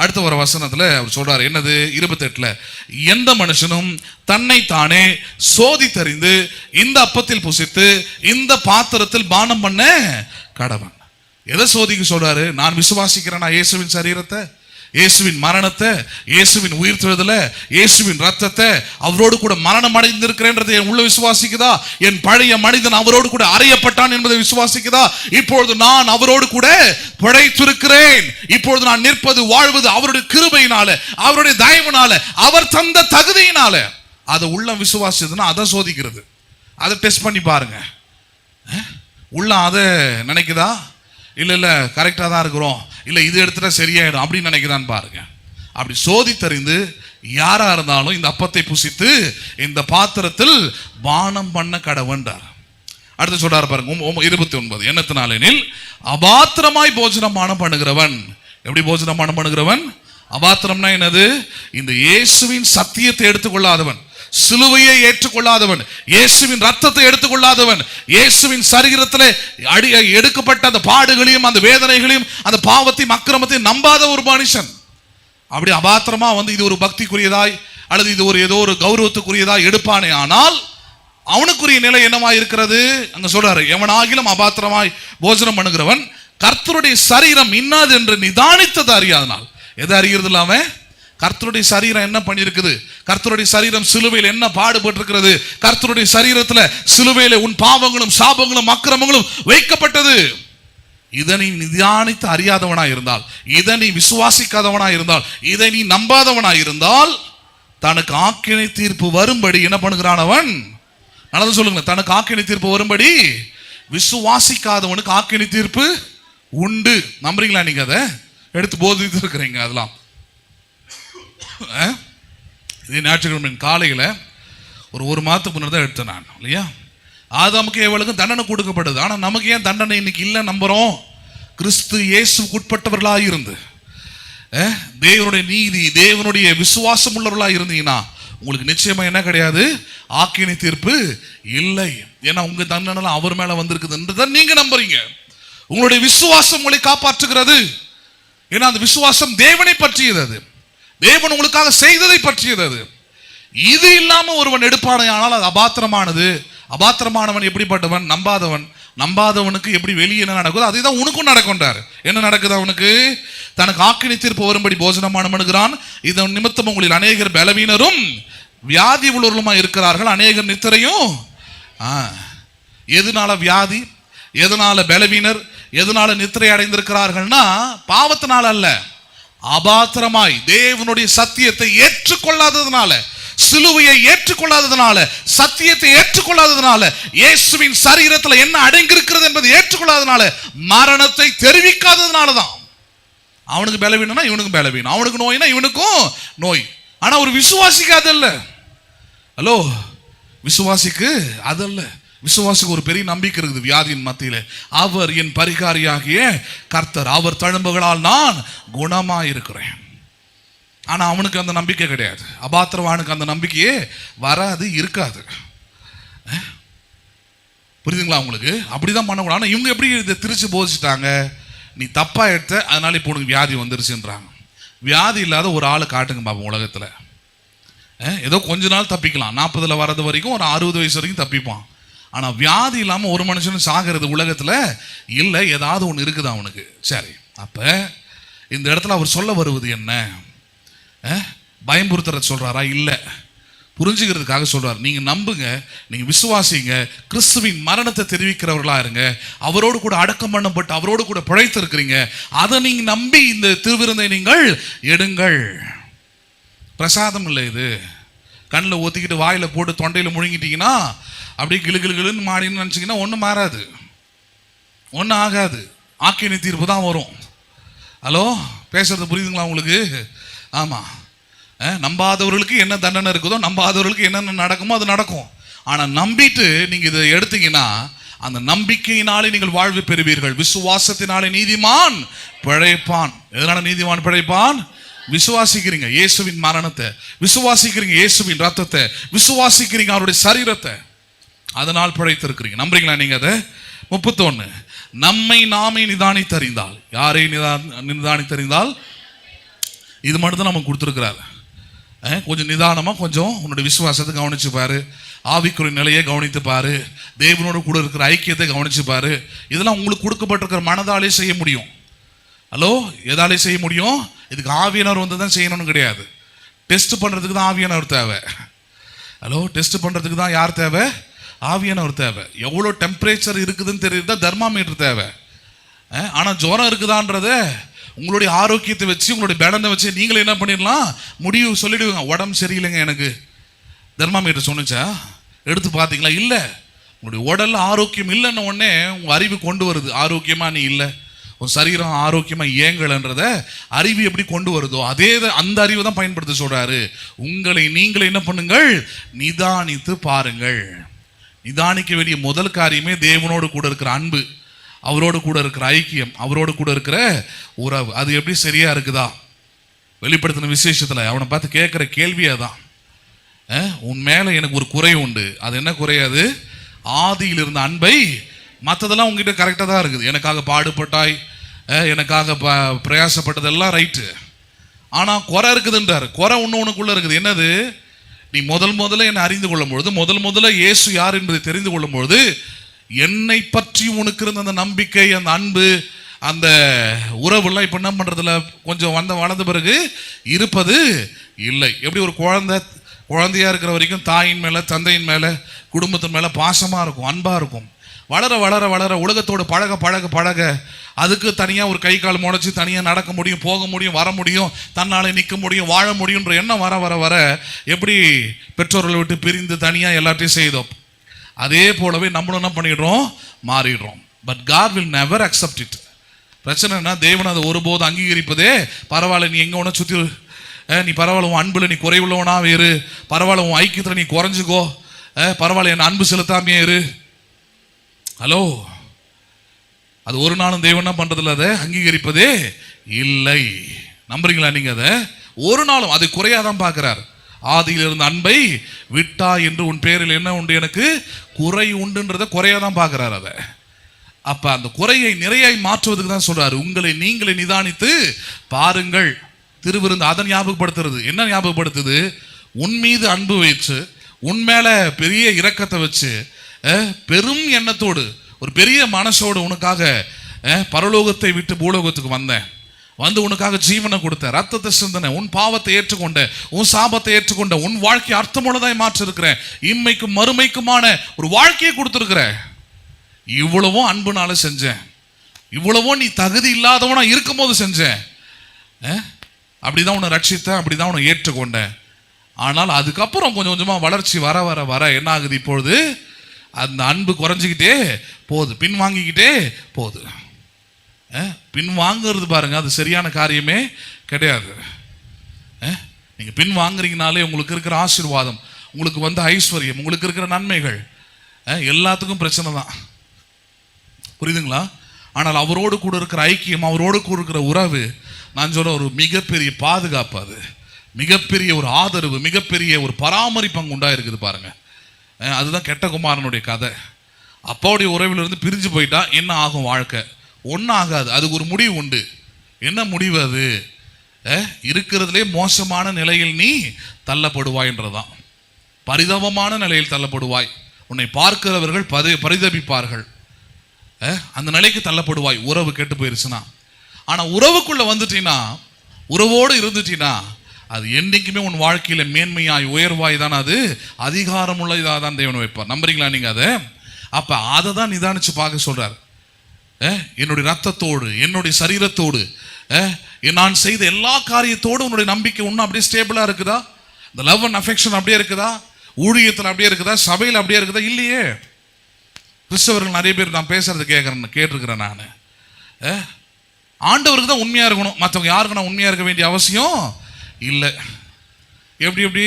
அடுத்த ஒரு வசனத்துல அவர் சொல்றாரு, என்னது 28ல, எந்த மனுஷனும் தன்னை தானே சோதித்தறிந்து இந்த அப்பத்தில் புசித்து இந்த பாத்திரத்தில் பானம் பண்ண கடவன். எதை சோதிக்க சொல்றாரு? நான் விசுவாசிக்கிறேனா இயேசுவின் சரீரத்தை, இயேசுவின் மரணத்தை, இயேசுவின் உயிர்த்தெழுதலை, இயேசுவின் ரத்தத்தை, அவரோடு கூட மரணம் அடைந்திருக்கிறேன்றதை என் உள்ள விசுவாசிக்குதா? என் பழைய மனிதன் அவரோடு கூட அறையப்பட்டான் என்பதை விசுவாசிக்குதா? இப்பொழுது நான் அவரோடு கூட பிழைத்திருக்கிறேன், இப்பொழுது நான் நிற்பது வாழ்வது அவருடைய கிருபையினால, அவருடைய தயவினால, அவர் தந்த தகுதியினால. அதை உள்ள விசுவாசிச்சதுன்னா அதை சோதிக்கிறது. அதை டெஸ்ட் பண்ணி பாருங்க. உள்ள அதை நினைக்குதா? இல்ல கரெக்டா தான் இருக்கிறோம், இல்ல இது எடுத்துட்டா சரியாயிடும் அப்படின்னு நினைக்கிறான்னு பாருங்க. அப்படி சோதித்தறிந்து யாரா இருந்தாலும் இந்த அப்பத்தை புசித்து இந்த பாத்திரத்தில் பானம் பண்ண கடவன்றார். அடுத்து சொல்றாரு பாருங்க 29, என்னத்தினாலெனில் அபாத்திரமாய் போஜனமானம் பண்ணுகிறவன். எப்படி போஜனமானம் பண்ணுகிறவன்? அபாத்திரம்னா என்னது? இந்த இயேசுவின் சத்தியத்தை எடுத்துக்கொள்ளாதவன், சிலுவையை ஏற்றுக்கொள்ளாதவன், இயேசுவின் ரத்தத்தை எடுத்துக்கொள்ளாதவன், இயேசுவின் சரீரத்தில் எடுக்கப்பட்ட அந்த பாடுகளையும் அந்த வேதனைகளையும் அந்த பாவத்தையும் அக்கிரமத்தையும் நம்பாத ஒரு மனுஷன். அப்படி அபாத்திரமா இது ஒரு பக்திக்குரியதாய் அல்லது இது ஒரு ஏதோ ஒரு கௌரவத்துக்குரியதாய் எடுப்பானே, ஆனால் அவனுக்குரிய நிலை என்னவா இருக்கிறது? அங்க சொல்றாரு, எவனாகிலும் அபாத்திரமாய் போஜனம் பண்ணுகிறவன் கர்த்தருடைய சரீரம் இன்னாது என்று நிதானித்தது அறியாதனால். எதை அறிகிறது இல்லாம கர்த்தருடைய சரீரம் என்ன பண்ணிருக்குது, கர்த்தருடைய சரீரம் சிலுவையில் என்ன பாடுபட்டு இருக்கிறது, கர்த்தருடைய சரீரத்துல சிலுவையில உன் பாவங்களும் சாபங்களும் அக்கிரமங்களும் வைக்கப்பட்டது. இதை நீ நிதானித்து அறியாதவனா இருந்தால், இதை நீ விசுவாசிக்காதவனா இருந்தால், இதை நீ நம்பாதவனா இருந்தால், தனக்கு ஆக்கினை தீர்ப்பு வரும்படி என்ன பண்ணுகிறான் அவன்? நல்லது சொல்லுங்க. தனக்கு ஆக்கினை தீர்ப்பு வரும்படி விசுவாசிக்காதவனுக்கு ஆக்கினை தீர்ப்பு உண்டு. நம்புறீங்களா? நீங்க அதை எடுத்து போதித்து இருக்கிறீங்க. அதெல்லாம் இது ஞாயிற்றுக்கிழமை காலையில் ஒரு மாதத்துக்கு முன்னாடி தான் எடுத்தேன் நான், இல்லையா? ஆதாமுக்கு எவளுக்கும் தண்டனை கொடுக்கப்பட்டது. ஆனால் நமக்கு ஏன் தண்டனை இன்னைக்கு இல்லை நம்புறோம்? கிறிஸ்து இயேசுக்கு உட்பட்டவர்களாக இருந்து தேவனுடைய நீதி, தேவனுடைய விசுவாசம் உள்ளவர்களாக இருந்தீங்கன்னா உங்களுக்கு நிச்சயமா என்ன கிடையாது? ஆக்கினை தீர்ப்பு இல்லை. ஏன்னா உங்க தண்டனை அவர் மேல வந்திருக்குதுன்றதை நீங்க நம்புறீங்க. உங்களுடைய விசுவாசம் உங்களை காப்பாற்றுகிறது. ஏன்னா அந்த விசுவாசம் தேவனை பற்றியது, அது தேவன் உங்களுக்காக செய்ததை பற்றியது. அது இது இல்லாம ஒருவன் எடுப்பானே ஆனால் அது அபாத்திரமானது. அபாத்திரமானவன் எப்படிப்பட்டவன்? நம்பாதவன். நம்பாதவனுக்கு எப்படி வெளியே என்ன நடக்குதோ அதே தான் உனக்கும் நடக்கின்றார். என்ன நடக்குது அவனுக்கு? தனக்கு ஆக்கினை தீர்ப்பு வரும்படி போஜனமானம் பண்ணுகிறான். இதன் நிமித்தம் உங்களில் அநேகர் பலவீனரும் வியாதி உள்ளவர்களுமா இருக்கிறார்கள், அநேகர் நித்திரையும். எதனால வியாதி, எதனால பலவீனர், எதனால நித்திரை அடைந்திருக்கிறார்கள்னா பாவத்தினால அல்ல, அபாத்திரமாய் தேவனுடைய சத்தியத்தை ஏற்றுக்கொள்ளாததுனால, சிலுவையை ஏற்றுக்கொள்ளாததுனால, சத்தியத்தை ஏற்றுக்கொள்ளாததுனால, இயேசுவின் சரீரத்தில் என்ன அடங்கியிருக்கிறது என்பதை ஏற்றுக்கொள்ளாததுனால, மரணத்தை தெரிவிக்காததுனால தான். அவனுக்கு பலவீனம்னா இவனுக்கும் பலவீனம், அவனுக்கு நோய்னா இவனுக்கும் நோய். ஆனா ஒரு விசுவாசிக்கு அதல்ல. ஹலோ, விசுவாசிக்கு அதல்ல. விசுவாசிக்கு ஒரு பெரிய நம்பிக்கை இருக்குது வியாதியின் மத்தியில. அவர் என் பரிகாரியாகிய கர்த்தர், அவர் தழும்புகளால் நான் குணமாயிருக்கிறேன். ஆனா அவனுக்கு அந்த நம்பிக்கை கிடையாது. அபாத்திரவானுக்கு அந்த நம்பிக்கையே வராது, இருக்காது. புரியுதுங்களா உங்களுக்கு? அப்படிதான் பண்ணக்கூடாது. ஆனா இவங்க எப்படி இதை திரிச்சு போதிச்சுட்டாங்க? நீ தப்பா எடுத்த, அதனால இப்போ உனக்கு வியாதி வந்துருச்சுன்றாங்க. வியாதி இல்லாத ஒரு ஆளை காட்டுங்க பாப்போம் உலகத்துல. ஏதோ கொஞ்ச நாள் தப்பிக்கலாம், 40ல வர்றது வரைக்கும், ஒரு 60 வயசு வரைக்கும் தப்பிப்பான். ஆனா வியாதி இல்லாம ஒரு மனுஷனும் சாகிறது உலகத்துல இல்லை. ஏதாவது ஒன்று இருக்குது அவனுக்கு. சரி, அப்ப இந்த இடத்துல அவர் சொல்ல வருவது என்ன? பயம்புறுத்துற சொல்றாரா? இல்லை, புரிஞ்சுக்கிறதுக்காக சொல்றாரு. நீங்க நம்புங்க, நீங்க விசுவாசிங்க, கிறிஸ்துவின் மரணத்தை தெரிவிக்கிறவர்களா இருங்க, அவரோடு கூட அடக்கம் பண்ணப்பட்டு அவரோடு கூட பிழைத்து இருக்கிறீங்க. அதை நீங்க நம்பி இந்த திருவிருந்தை நீங்கள் எடுங்கள். பிரசாதம் இல்லை இது. கண்ணில் ஊற்றிக்கிட்டு வாயில போட்டு தொண்டையில் முழுங்கிட்டீங்கன்னா அப்படியே கிளு கிளு கிளுன்னு மாடின்னு நினச்சிங்கன்னா ஒன்றும் மாறாது, ஒன்றும் ஆகாது. ஆக்கினை தீர்ப்பு தான் வரும். ஹலோ, பேசுறது புரியுதுங்களா உங்களுக்கு? ஆமாம், நம்பாதவர்களுக்கு என்ன தண்டனை இருக்குதோ, நம்பாதவர்களுக்கு என்னென்ன நடக்குமோ அது நடக்கும். ஆனால் நம்பிட்டு நீங்கள் இதை எடுத்தீங்கன்னா அந்த நம்பிக்கையினாலே நீங்கள் வாழ்வு பெறுவீர்கள். விசுவாசத்தினாலே நீதிமான் பிழைப்பான். எதனால நீதிமான் பிழைப்பான்? விசுவாசிக்கிறீங்க இயேசுவின் மரணத்தை, விசுவாசிக்கிறீங்க இயேசுவின் ரத்தத்தை, விசுவாசிக்கிறீங்க அவருடைய சரீரத்தை, அதனால் பிழைத்திருக்கிறீங்க. நம்புறீங்களா நீங்க அதை? 31, நம்மை நாமே நிதானித்தறிந்தால். யாரை நிதானித்தறிந்தால்? இது மட்டும் தான் நமக்கு கொடுத்துருக்கிறாரு. கொஞ்சம் நிதானமாக கொஞ்சம் உன்னுடைய விசுவாசத்தை கவனிச்சு பாரு, ஆவிக்குரிய நிலையை கவனித்து பாரு, தேவனோடு கூட இருக்கிற ஐக்கியத்தை கவனிச்சு பாரு. இதெல்லாம் உங்களுக்கு கொடுக்கப்பட்டிருக்கிற மனதாலே செய்ய முடியும். ஹலோ, எதாலே செய்ய முடியும்? இதுக்கு ஆவியானவர் வந்து தான் செய்யணும்னு கிடையாது. டெஸ்ட் பண்ணுறதுக்கு தான் ஆவியானவர் தேவை. ஹலோ, டெஸ்ட் பண்ணுறதுக்கு தான் யார் தேவை? ஆவியானவர் தேவை. எவ்வளோ டெம்பரேச்சர் இருக்குதுன்னு தெரியுது தான் தெர்மாமீட்டர் தேவை. ஆனால் ஜுரம் இருக்குதான்றத உங்களுடைய ஆரோக்கியத்தை வச்சு, உங்களுடைய பலனை வச்சு நீங்களே என்ன பண்ணிடலாம், முடிவு சொல்லிடுவீங்க. உடம்பு சரியில்லைங்க எனக்கு, தெர்மாமீட்டர் சொன்னிச்சா, எடுத்து பார்த்தீங்களா? இல்லை. உங்களுடைய உடல் ஆரோக்கியம் இல்லைன்னு உடனே உங்கள் அறிவு கொண்டு வருது, ஆரோக்கியமாக நீ இல்லை, உன் சரீரம் ஆரோக்கியமாக இயங்கலைன்றத அறிவு எப்படி கொண்டு வருதோ அதே அந்த அறிவை தான் பயன்படுத்த சொல்கிறாரு. உங்களை நீங்களே என்ன பண்ணுங்கள், நிதானித்து பாருங்கள். நிதானிக்க வேண்டிய முதல் காரியமே தேவனோடு கூட இருக்கிற அன்பு, அவரோடு கூட இருக்கிற ஐக்கியம், அவரோடு கூட இருக்கிற உறவு. அது எப்படி சரியா இருக்குதா? வெளிப்படுத்தின விசேஷத்தில் அவனை பார்த்து கேட்குற கேள்வியே தான், உன் மேலே எனக்கு ஒரு குறை உண்டு. அது என்ன குறையாது? ஆதியில் இருந்த அன்பை, மற்றதெல்லாம் உங்ககிட்ட கரெக்டாக தான் இருக்குது. எனக்காக பாடுபட்டாய், எனக்காக பிரயாசப்பட்டதெல்லாம் ரைட்டு, ஆனால் குறை இருக்குதுன்றார். குறை உனக்குள்ளே இருக்குது. என்னது? நீ முதல்ல என்னை அறிந்து கொள்ளும் பொழுது, முதல்ல இயேசு யார் என்பதை தெரிந்து கொள்ளும் பொழுது, என்னை பற்றி உனக்கு இருந்த அந்த நம்பிக்கை, அந்த அன்பு, அந்த உறவுலாம் இப்போ என்ன பண்ணுறதுல கொஞ்சம் வளர்ந்த பிறகு இருப்பது இல்லை. எப்படி ஒரு குழந்தையா இருக்கிற வரைக்கும் தாயின் மேலே, தந்தையின் மேலே, குடும்பத்தின் மேலே பாசமாக இருக்கும், அன்பாக இருக்கும். வளர வளர வளர உலகத்தோடு பழக பழக பழக அதுக்கு தனியாக ஒரு கை கால் முளைச்சி தனியாக நடக்க முடியும், போக முடியும், வர முடியும், தன்னாலே நிற்க முடியும், வாழ முடியுன்ற எண்ணம் வர வர வர எப்படி பெற்றோர்களை விட்டு பிரிந்து தனியாக எல்லாத்தையும் செய்தோம், அதே போலவே நம்மளும் என்ன பண்ணிடுறோம், மாறிடுறோம். But God will never accept it. பிரச்சனைனா தேவன் அதை ஒருபோது அங்கீகரிப்பதே, பரவாயில்ல நீ எங்கே ஒன்று சுற்றி, நீ பரவாயில்ல உன் அன்புல நீ குறைவுள்ளவனா இரு, பரவாயில்ல உன் ஐக்கியத்தில் நீ குறைஞ்சிக்கோ, பரவாயில்ல என் அன்பு செலுத்தாமையே இரு. ஹலோ, அது ஒரு நாளும் தேவன் என்ன பண்றதில்ல, அதை அங்கீகரிப்பதே இல்லை. நம்புறீங்களா நீங்க? அதை ஒரு நாளும் அதை குறையாதான் பார்க்கிறார். ஆதியில் இருந்த அன்பை விட்டா என்று உன் பேரில் என்ன உண்டு, எனக்கு குறை உண்டுன்றத குறையாதான் பார்க்கிறார். அதை அப்ப அந்த குறையை நிறையாய் மாற்றுவதுக்கு தான் சொல்றாரு, உங்களை நீங்களே நிதானித்து பாருங்கள். திருவிருந்து அதை ஞாபகப்படுத்துறது. என்ன ஞாபகப்படுத்துது? உன் மீது அன்பு வச்சு, உன் மேல பெரிய இரக்கத்தை வச்சு, பெரும் எண்ணத்தோடு, ஒரு பெரிய மனசோடு உனக்காக பரலோகத்தை விட்டு பூலோகத்துக்கு வந்தேன், வந்து உனக்காக ஜீவனை கொடுத்த, ரத்தத்தை சிந்தனை, உன் பாவத்தை ஏற்றுக்கொண்ட, உன் சாபத்தை ஏற்றுக்கொண்ட, உன் வாழ்க்கையை அர்த்தமுள்ளதாய் மாற்றிருக்கிறேன், இம்மைக்கும் மறுமைக்குமான ஒரு வாழ்க்கையை கொடுத்துருக்கிறேன். இவ்வளவும் அன்புனால செஞ்சேன், இவ்வளவும் நீ தகுதி இல்லாதவனா இருக்கும் போது செஞ்சேன், அப்படிதான் உன்னை ரட்சித்தேன், அப்படிதான் உன்னை ஏற்றுக்கொண்டேன். ஆனால் அதுக்கப்புறம் கொஞ்சம் கொஞ்சமாக வளர்ச்சி வர வர வர என்ன ஆகுது, இப்பொழுது அந்த அன்பு குறைஞ்சிக்கிட்டே போகுது, பின் வாங்கிக்கிட்டே போகுது. பின் வாங்குறது பாருங்க, அது சரியான காரியமே கிடையாது. நீங்க பின் வாங்குறீங்கனாலே உங்களுக்கு இருக்கிற ஆசீர்வாதம், உங்களுக்கு வந்த ஐஸ்வர்யம், உங்களுக்கு இருக்கிற நன்மைகள் எல்லாத்துக்கும் பிரச்சனை தான். புரியுதுங்களா? ஆனால் அவரோடு கூட இருக்கிற ஐக்கியம், அவரோடு கூட இருக்கிற உறவு, நான் சொல்ற ஒரு மிகப்பெரிய பாதுகாப்பு, அது மிகப்பெரிய ஒரு ஆதரவு, மிகப்பெரிய ஒரு பராமரிப்பு அங்கே உண்டாயிருக்குது பாருங்க. அதுதான் கெட்ட குமாரனுடைய கதை. அப்பாவுடைய உறவிலிருந்து பிரிஞ்சு போயிட்டா என்ன ஆகும்? வாழ்க்கை ஒன்றும் ஆகாது. அதுக்கு ஒரு முடிவு உண்டு. என்ன முடிவு அது? இருக்கிறதுலே மோசமான நிலையில் நீ தள்ளப்படுவாய்ன்றதான். பரிதாபமான நிலையில் தள்ளப்படுவாய். உன்னை பார்க்கிறவர்கள் பரிதபிப்பார்கள். அந்த நிலைக்கு தள்ளப்படுவாய், உறவு கெட்டு போயிருச்சுன்னா. ஆனால் உறவுக்குள்ள வந்துட்டீங்கன்னா, உறவோடு இருந்துட்டீங்கன்னா, அது என்றைக்குமே உன் வாழ்க்கையில மேன்மையாய் உயர்வாய் தான், அது அதிகாரம் உள்ளதாக தான் தேவன் வைப்பார். நம்புறீங்களா நீங்க அதை? அப்ப அதை தான் நிதானிச்சு பார்க்க சொல்றார். என்னுடைய ரத்தத்தோடு, என்னுடைய சரீரத்தோடு, நான் செய்த எல்லா காரியத்தோடு உன்னுடைய நம்பிக்கை இன்னும் அப்படியே ஸ்டேபிளா இருக்குதா? இந்த லவ் அண்ட் அஃபெக்ஷன் அப்படியே இருக்குதா? ஊழியத்தில் அப்படியே இருக்குதா? சபையில் அப்படியே இருக்குதா? இல்லையே. கிறிஸ்தவர்கள் நிறைய பேர் நான் பேசுறது கேட்டிருக்கிறேன் நான். ஆண்டவருக்கு தான் உண்மையா இருக்கணும், மற்றவங்க யாருக்கு நான் உண்மையா இருக்க வேண்டிய அவசியம் இல்லை. எப்படி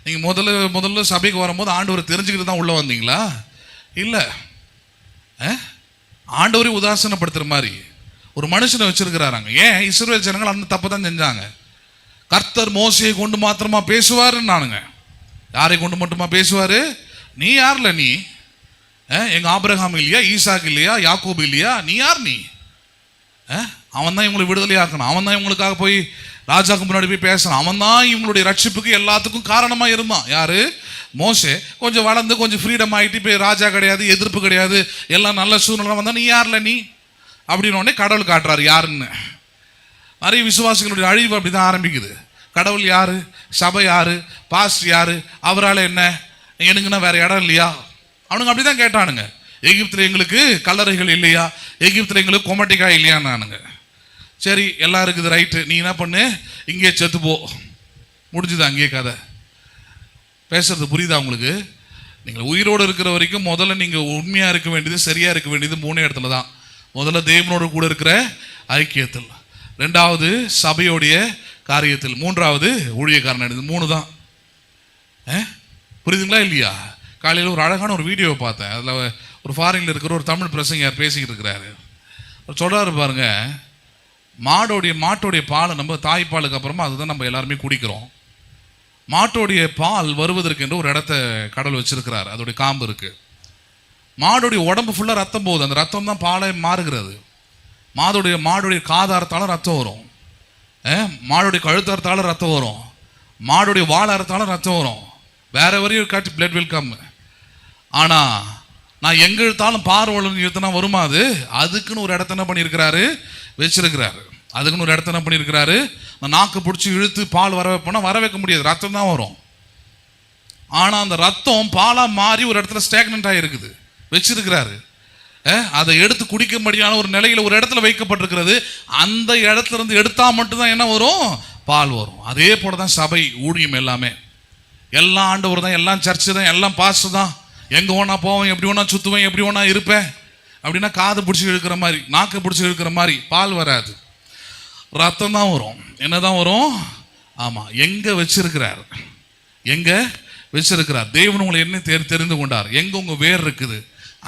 நீங்க முதல்ல சபைக்கு வரும்போது ஆண்டவரை தெரிஞ்சுக்கிட்டு தான் உள்ள வந்தீங்களா? இல்லை. ஆண்டவரை உதாசனப்படுத்துற மாதிரி ஒரு மனுஷனை வச்சிருக்கிறாங்க. ஏன்? இஸ்ரவேல் ஜனங்கள் அந்த தப்பு தான் செஞ்சாங்க. கர்த்தர் மோசையை கொண்டு மாத்திரமா பேசுவாருன்னு நானுங்க. யாரை கொண்டு மட்டுமா பேசுவாரு? நீ யார்ல? நீ எங்க ஆபிரகாம் இல்லையா? ஈசாக் இல்லையா? யாக்கோபு இல்லையா? நீ யார்? நீ அவன் தான் இவங்களை விடுதலையாக்கணும், அவன் தான் இவங்களுக்காக போய் ராஜாக்கு முன்னாடி போய் பேசணும், அவன் தான் இவங்களுடைய ரட்சிப்புக்கு எல்லாத்துக்கும் காரணமாக இருந்தான். யாரு? மோசே. கொஞ்சம் வளர்ந்து கொஞ்சம் ஃப்ரீடம் ஆகிட்டு இப்போ ராஜா கிடையாது, எதிர்ப்பு கிடையாது, எல்லாம் நல்ல சூழ்நிலை வந்தால் நீ யாரில்ல நீ அப்படின்னு உடனே கடவுள் காட்டுறாரு யாருன்னு. நிறைய விசுவாசிகளுடைய அழிவு அப்படி தான் ஆரம்பிக்குது. கடவுள் யாரு, சபை யாரு, பாஸ்ட் யாரு, அவரால் என்ன, எனக்குன்னா வேற இடம் இல்லையா? அவனுங்க அப்படி தான் கேட்டானுங்க. எகிப்தில் எங்களுக்கு கல்லறைகள் இல்லையா, எகிப்தில் எங்களுக்கு கொமட்டிக்காய் இல்லையான்னானுங்க. சரி எல்லாம் இருக்குது, ரைட்டு, நீ என்ன பண்ணு, இங்கே செத்து போ, முடிஞ்சுது அங்கேயே கதை. பேசுறது புரியுதா உங்களுக்கு? நீங்கள் உயிரோடு இருக்கிற வரைக்கும் முதல்ல நீங்கள் உண்மையாக இருக்க வேண்டியது, சரியாக இருக்க வேண்டியது 3 இடத்துல தான். முதல்ல தேவனோடு கூட இருக்கிற ஐக்கியத்தில், 2வது சபையோடைய காரியத்தில், 3வது ஊழியக்காரன். இது 3 தான். புரியுதுங்களா இல்லையா? காலையில் ஒரு அழகான ஒரு வீடியோவை பார்த்தேன். அதில் ஒரு ஃபாரினில் இருக்கிற ஒரு தமிழ் பிரசங்கர் பேசிக்கிட்டு இருக்கிறாரு. சொல்கிறாரு பாருங்க, மாட்டோடைய பாலை நம்ம தாய்ப்பாலுக்கு அப்புறமா அதுதான் நம்ம எல்லாருமே குடிக்கிறோம். மாட்டோடைய பால் வருவதற்கு என்று ஒரு இடத்த கடல் வச்சிருக்கிறார், அதோடைய காம்பு இருக்கு. மாடுடைய உடம்பு ஃபுல்லாக ரத்தம் போகுது, அந்த ரத்தம் தான் பாலை மாறுகிறது. மாடுடைய காதாரத்தாலும் ரத்தம் வரும், மாடுடைய கழுத்தாரத்தாலும் ரத்தம் வரும், மாடுடைய வாழாரத்தாலும் ரத்தம் வரும். வேற வரையும் காட்டி பிளட் வில் கம். ஆனால் நான் எங்கே இழுத்தாலும் பார்வலன் இழுத்தனா வருமா? அதுக்குன்னு ஒரு இடத்த என்ன பண்ணியிருக்கிறாரு, வச்சிருக்கிறாரு. அதுக்குன்னு ஒரு இடத்த என்ன பண்ணியிருக்கிறாரு, நான் நாக்கு பிடிச்சி இழுத்து பால் வர வைப்போனா வர வைக்க முடியாது, ரத்தம் தான் வரும். ஆனால் அந்த ரத்தம் பாலாக மாறி ஒரு இடத்துல ஸ்டாக்னண்ட் ஆகிருக்குது, வச்சிருக்கிறாரு. அதை எடுத்து குடிக்கும்படியான ஒரு நிலையில் ஒரு இடத்துல வைக்கப்பட்டிருக்கிறது. அந்த இடத்துல இருந்து எடுத்தால் மட்டும்தான் என்ன வரும், பால் வரும். அதே போல தான் சபை ஊழியம் எல்லாமே. எல்லாம் ஆண்டவர் தான், எல்லாம் சர்ச்சு தான், எல்லாம் பாஸ்டர் தான். எங்கே வேணா போவேன், எப்படி வேணா சுற்றுவேன், எப்படி வேணா இருப்பேன் அப்படின்னா காது பிடிச்சி இழுக்கிற மாதிரி, நாக்கு பிடிச்சி இழுக்கிற மாதிரி பால் வராது, ரத்தம் தான் வரும். என்ன தான் வரும்? ஆமாம். எங்கே வச்சிருக்கிறார், எங்கே வச்சிருக்கிறார்? தேவன் உங்களை என்ன தெரிந்து கொண்டார். எங்கே உங்கள் வேர் இருக்குது,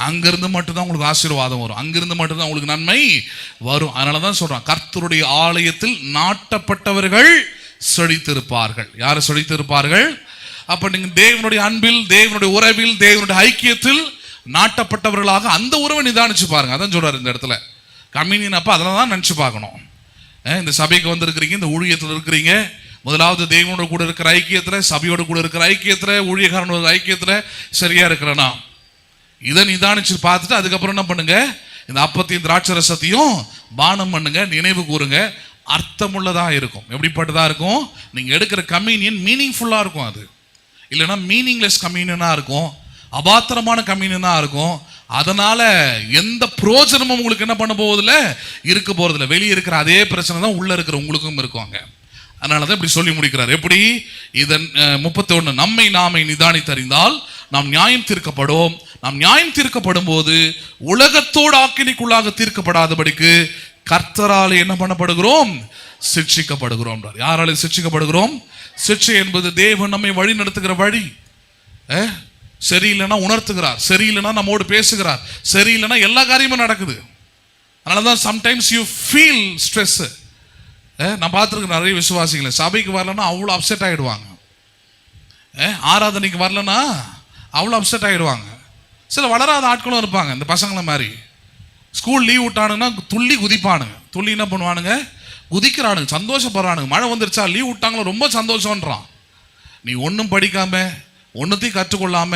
அங்கிருந்து மட்டும்தான் உங்களுக்கு ஆசீர்வாதம் வரும், அங்கிருந்து மட்டும்தான் உங்களுக்கு நன்மை வரும். அதனால தான் சொல்கிறான், கர்த்தருடைய ஆலயத்தில் நாட்டப்பட்டவர்கள் செழித்திருப்பார்கள். யார் செழித்திருப்பார்கள்? அப்போ நீங்கள் தேவனுடைய அன்பில், தேவனுடைய உறவில், தேவனுடைய ஐக்கியத்தில் நாட்டப்பட்டவர்களாக அந்த உறவை நிதானிச்சு பாருங்க. அதான் சொல்றாரு இந்த இடத்துல. கம்யூனியன் அப்போ அதெல்லாம் தான் நினச்சி பார்க்கணும். இந்த சபைக்கு வந்திருக்கிறீங்க, இந்த ஊழியத்தில் இருக்கிறீங்க, முதலாவது தேவனோட கூட இருக்கிற ஐக்கியத்தில், சபையோடு கூட இருக்கிற ஐக்கியத்தில், ஊழியக்காரனோட ஐக்கியத்தில் சரியா இருக்கிறனா இதை நிதானிச்சு பார்த்துட்டு அதுக்கப்புறம் என்ன பண்ணுங்க, இந்த அப்பத்தையும் திராட்சை ரசத்தையும் பானம் பண்ணுங்க, நினைவு கூறுங்க. அர்த்தமுள்ளதாக இருக்கும். எப்படிப்பட்டதாக இருக்கும்? நீங்கள் எடுக்கிற கம்யூனியன் மீனிங்ஃபுல்லாக இருக்கும். அது இல்லைன்னா மீனிங்லெஸ் கம்யூனியனாக இருக்கும், அபாத்திரமான கம்யூனியனாக இருக்கும். அதனால எந்த பிரோஜனமும் உங்களுக்கு என்ன பண்ண போவதில்லை, இருக்க போறதில்லை. வெளியே இருக்கிற அதே பிரச்சனை தான் உள்ள இருக்கிற உங்களுக்கும் இருக்குவாங்க. அதனால தான் இப்படி சொல்லி முடிக்கிறார். எப்படி? இதன் 31, நம்மை நாமே நிதானித்தறிந்தால் நாம் நியாயம் தீர்க்கப்படும். நாம் நியாயம் தீர்க்கப்படும் போது உலகத்தோடு ஆக்கினிக்குள்ளாக தீர்க்கப்படாதபடிக்கு கர்த்தரால் என்ன பண்ணப்படுகிறோம், சிக்ஷிக்கப்படுகிறோம். யாரால சிக்ஷிக்கப்படுகிறோம்? சிக்ஷை என்பது தேவன் நம்மை வழி நடத்துகிற வழி. சரியில்லைன்னா உணர்த்துகிறார், சரியில்லைன்னா நம்மோடு பேசுகிறார், சரியில்லைன்னா எல்லா காரியமும் நடக்குது. அதனால தான் சம்டைம்ஸ் யூ ஃபீல் ஸ்ட்ரெஸ். நான் பார்த்துருக்கேன் நிறைய விசுவாசிகளை, சபைக்கு வரலன்னா அவ்வளோ அப்செட் ஆகிடுவாங்க, ஆராதனைக்கு வரலன்னா அவ்வளோ அப்செட் ஆகிடுவாங்க. சில வளராத ஆட்களும் இருப்பாங்க, இந்த பசங்களை மாதிரி. ஸ்கூல் லீவ் விட்டானுங்கன்னா துள்ளி குதிப்பானுங்க. துள்ளி என்ன பண்ணுவானுங்க, குதிக்கிறானுங்க, சந்தோஷப்படுறானுங்க. மழை வந்துருச்சா, லீவ் விட்டாங்களோ, ரொம்ப சந்தோஷம்ன்றான். நீ ஒன்றும் படிக்காம, ஒன்றுத்தையும் கற்றுக்கொள்ளாம,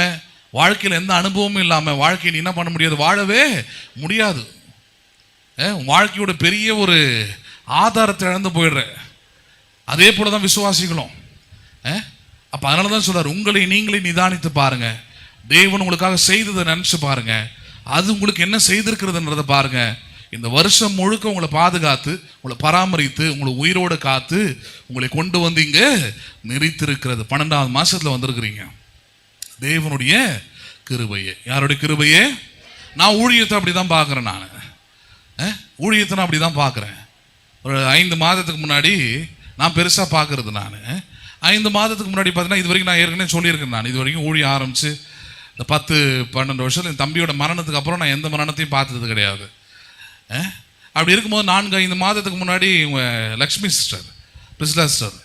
வாழ்க்கையில் எந்த அனுபவமும் இல்லாமல் வாழ்க்கையை நீ என்ன பண்ண முடியாது, வாழவே முடியாது. வாழ்க்கையோட பெரிய ஒரு ஆதாரத்தை இழந்து போயிடுற. அதே போல தான் விசுவாசிகளும். அப்போ அதனால தான் சொல்றாரு, உங்களை நீங்களே நிதானித்து பாருங்க, தேவன் உங்களுக்காக செய்ததை நினச்சி பாருங்க, அது உங்களுக்கு என்ன செய்திருக்கிறதுன்றதை பாருங்க. இந்த வருஷம் முழுக்க உங்களை பாதுகாத்து, உங்களை பராமரித்து, உங்களை உயிரோடு காத்து, உங்களை கொண்டு வந்து இங்கே நிறுத்திருக்கிறது. 12வது மாசத்துல வந்திருக்கிறீங்க. தேவனுடைய கிருபையே. யாருடைய கிருபையே? நான் ஊழியத்தை அப்படி தான் பார்க்குறேன். ஊழியத்தை நான் அப்படி தான் பார்க்குறேன். ஒரு 5 மாதத்துக்கு முன்னாடி நான் பெருசாக பார்க்குறது, நான் 5 மாதத்துக்கு முன்னாடி பார்த்தீங்கன்னா, இது வரைக்கும் நான் ஏற்கனவே சொல்லியிருக்கேன், நான் இது வரைக்கும் ஊழிய ஆரம்பித்து இந்த 10-12 வருஷம் என் தம்பியோட மரணத்துக்கு அப்புறம் நான் எந்த மரணத்தையும் பார்த்தது கிடையாது. அப்படி இருக்கும்போது 4-5 மாதத்துக்கு முன்னாடி இவங்க லக்ஷ்மி சிஸ்டர், பிரிஸ்லா சிஸ்டர்,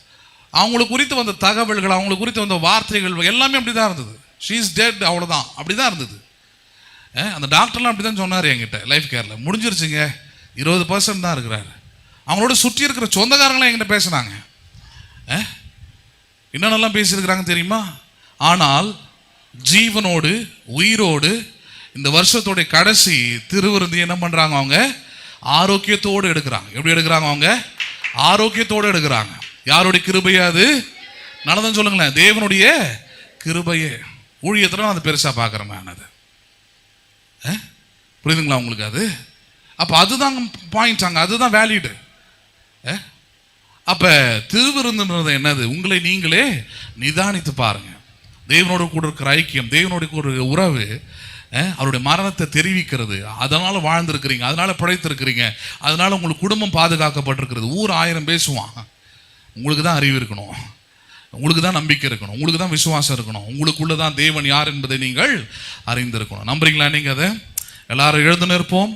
அவங்களுக்கு குறித்து வந்த தகவல்கள், அவங்களுக்கு குறித்து வந்த வார்த்தைகள் எல்லாமே அப்படி தான் இருந்தது. ஷீ இஸ் டெட், அவ்வளோதான், அப்படி தான் இருந்தது. அந்த டாக்டர்லாம் அப்படி தான் சொன்னார் என்கிட்ட. லைஃப் கேரில் முடிஞ்சிருச்சுங்க, 20% தான் இருக்கிறாரு. அவங்களோட சுற்றி இருக்கிற சொந்தக்காரங்களாம் என்கிட்ட பேசுனாங்க. என்னென்னலாம் பேசியிருக்கிறாங்க தெரியுமா? ஆனால் ஜீவனோடு உயிரோடு இந்த வருஷத்தோடைய கடைசி திருவிருந்து என்ன பண்றாங்க? அவங்க ஆரோக்கியத்தோடு எடுக்கிறாங்க. எப்படி எடுக்கிறாங்க? அவங்க ஆரோக்கியத்தோடு எடுக்கிறாங்க. யாருடைய கிருபையா அது? நல்லதுன்னு சொல்லுங்களேன். தேவனுடைய கிருபையே. ஊழியத்தில் அது பெருசாக பார்க்குறேன் அது. புரியுதுங்களா உங்களுக்கு? அது அப்போ அதுதான் பாயிண்ட், அங்கே அதுதான் வேலிடு. அப்போ திருவிருந்துன்றது என்னது? உங்களை நீங்களே நிதானித்து பாருங்க. தேவனோட கூட இருக்கிற ஐக்கியம், தேவனோட கூட இருக்கிற உறவு, அவருடைய மரணத்தை தெரிவிக்கிறது. அதனால வாழ்ந்திருக்கிறீங்க, அதனால பிழைத்திருக்கிறீங்க, அதனால உங்களுக்கு குடும்பம் பாதுகாக்கப்பட்டிருக்கிறது. ஊர் 1000 பேசுவான், உங்களுக்கு தான் அறிவு இருக்கணும், உங்களுக்கு தான் நம்பிக்கை இருக்கணும், உங்களுக்கு தான் விசுவாசம் இருக்கணும், உங்களுக்குள்ள தான் தேவன் யார் என்பதை நீங்கள் அறிந்திருக்கணும். நம்புறீங்களா? நீங்கள் அதை எல்லாரும் எழுந்து நிற்போம்.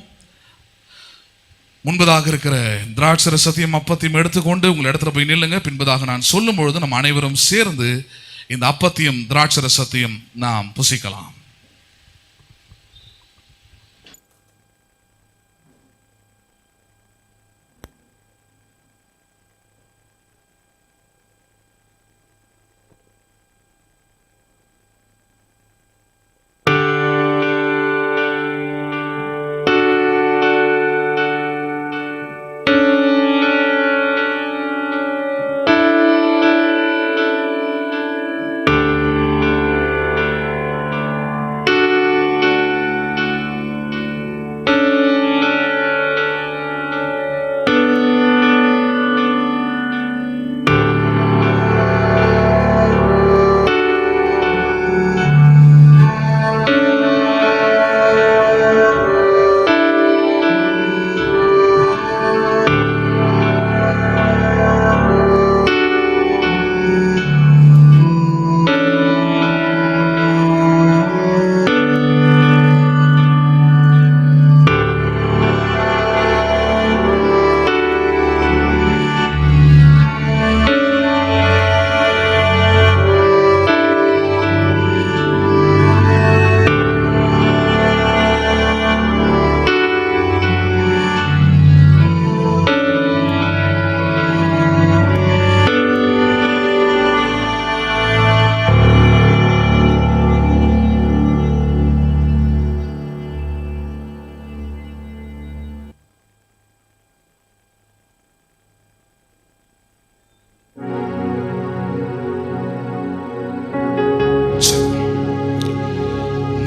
முன்பதாக இருக்கிற திராட்சை ரசத்தையும் அப்பத்தையும் எடுத்துக்கொண்டு உங்கள் இடத்துல போய் நில்லுங்க. பின்பதாக நான் சொல்லும் பொழுது நம்ம அனைவரும் சேர்ந்து இந்த அப்பத்தையும் திராட்சை ரசத்தையும் நாம் புசிக்கலாம்.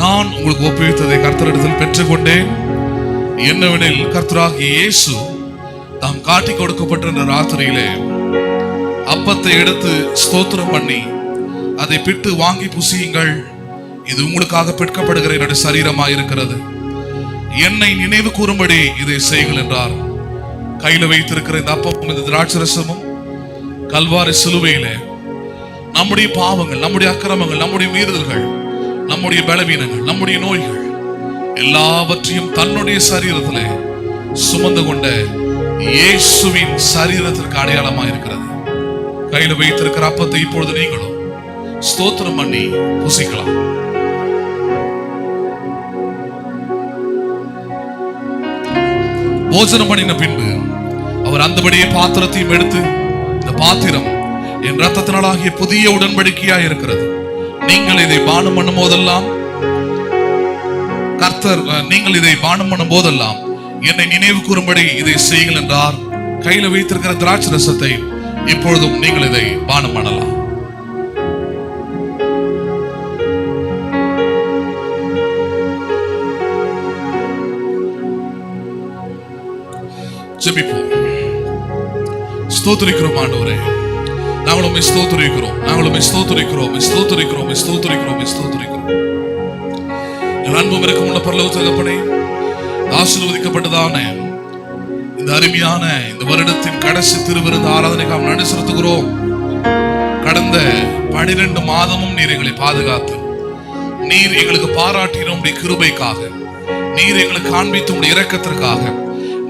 நான் உங்களுக்கு ஒப்புவித்ததை கர்த்தரிடத்தில் பெற்றுக்கொண்டேன். என்னவெனில், கர்த்தராகிய இயேசு தாம் காட்டி கொடுக்கப்பட்ட ராத்திரியிலே அப்பத்தை எடுத்து ஸ்தோத்திரம் பண்ணி அதை பிட்டு வாங்கி புசியுங்கள், இது உங்களுக்காக பிற்கப்படுகிற என்னுடைய சரீரமாய் இருக்கிறது, என்னை நினைவு கூறும்படி இதை செய்யுங்கள் என்றார். கையில வைத்திருக்கிற இந்த அப்பமும் இந்த திராட்சரசமும் கல்வாரி சிலுவையிலே நம்முடைய பாவங்கள், நம்முடைய அக்கிரமங்கள், நம்முடைய மீறுதல்கள், நம்முடைய பலவீனங்கள், நம்முடைய நோய்கள் எல்லாவற்றையும் தன்னுடைய சரீரத்திலே சுமந்து கொண்ட இயேசுவின் சரீரத்திற்கு அடையாளமா இருக்கிறது. கையில வைத்திருக்கிற அப்பத்தை இப்பொழுது நீங்களும் ஸ்தோத்திரம் பண்ணி புசிக்கலாம். போஜனம் பண்ணின பின்பு அவர் அந்தபடியே பாத்திரத்தையும் எடுத்து, இந்த பாத்திரம் என் ரத்தத்தினாலாகிய புதிய உடன்படிக்கையா இருக்கிறது, நீங்கள் இதை பானம் பண்ணும் போதெல்லாம் நீங்கள் இதை பானம் பண்ணும் போதெல்லாம் என்னை நினைவு கூறும்படி இதை செய்யுங்கள் என்றார். கையில வைத்திருக்கிற திராட்சை ரசத்தை இப்பொழுதும் நீங்கள் இதை பானம் பண்ணலாம். ஜெபிப்போம். ஸ்தோத்திரிக்கிறோம் ஆண்டவரே, நாங்களும் ஸ்தோத்திரிக்கிறோம், நாங்களும் ஸ்தோத்திரிக்கிறோம், ஸ்தோத்திரிக்கிறோம், ஸ்தோத்திரிக்கிறோம், ஸ்தோத்திரிக்கிறோம். அன்பும் இரக்கமுள்ள பரலோக தகப்பனே, ஆசீர்வதிக்கப்பட்டதான இந்த அருமையான இந்த வருடத்தின் கடைசி திருவிருந்து ஆராதனைக்காக நன்றி செலுத்துகிறோம். கடந்த 12 மாதமும் நீர் எங்களை பாதுகாத்து, நீர் எங்களுக்கு பாராட்டின உம்முடைய கிருபைக்காக, நீர் எங்களுக்கு காண்பித்த உம்முடைய இரக்கத்திற்காக,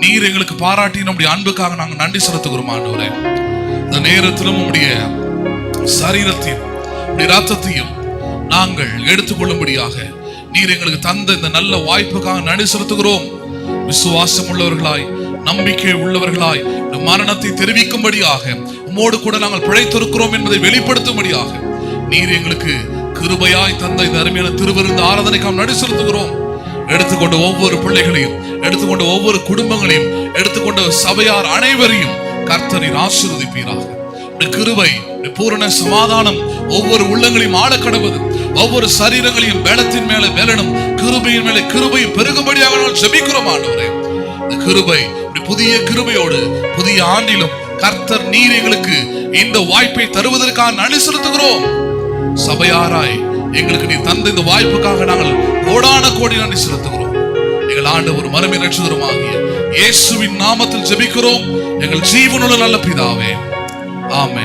நீர் எங்களுக்கு பாராட்டின உம்முடைய அன்புக்காக நாங்கள் நன்றி செலுத்துகிறோம் ஆண்டவரே. இந்த நேரத்திலும் உம்முடைய சரீரத்தையும் உம்முடைய ரத்தத்தையும் நாங்கள் எடுத்துக்கொள்ளும்படியாக நீர் எங்களுக்கு தந்த இந்த நல்ல வாய்ப்புக்காக நன்றி செலுத்துகிறோம். விசுவாசம் உள்ளவர்களாய், நம்பிக்கை உள்ளவர்களாய், மரணத்தை தெரிவிக்கும்படியாக, உம்மோடு கூட நாங்கள் பிழைத்திருக்கிறோம் என்பதை வெளிப்படுத்தும்படியாக நீர் எங்களுக்கு கிருபையாய் தந்த இந்த அருமையான திருவிருந்து ஆராதனைக்கு நடி செலுத்துகிறோம். எடுத்துக்கொண்ட ஒவ்வொரு பிள்ளைகளையும், எடுத்துக்கொண்ட ஒவ்வொரு குடும்பங்களையும், எடுத்துக்கொண்ட சபையார் அனைவரையும் கர்த்தரின் ஆசீர்வதிப்பீராக. கிருபை, பூரண சமாதானம் ஒவ்வொரு உள்ளங்களையும் ஆள கடவுது. ஒவ்வொரு சரீரங்களையும் வேலத்தின் மேல வேலனும், கிருபையின் மேல கிருபையும் பெருகும்படியாக நாங்கள் ஜெபிக்கிறோம் ஆண்டவரே. இந்த கிருபை, புதிய கிருபையோடு புதிய ஆண்டிலும் கர்த்தர் நீர் எங்களுக்கு இந்த வாய்ப்பை தருவதற்காக நன்றி செலுத்துகிறோம். சபையாராய் எங்களுக்கு நீ தந்த இந்த வாய்ப்புக்காக நாங்கள் கோடான கோடி நன்றி செலுத்துகிறோம். எங்கள் ஆண்டவர் மறுமை ரட்சகருமாகிய இயேசுவின் நாமத்தில் ஜெபிக்கிறோம் எங்கள் ஜீவனுள்ள நல்ல பிதாவே, ஆமென்.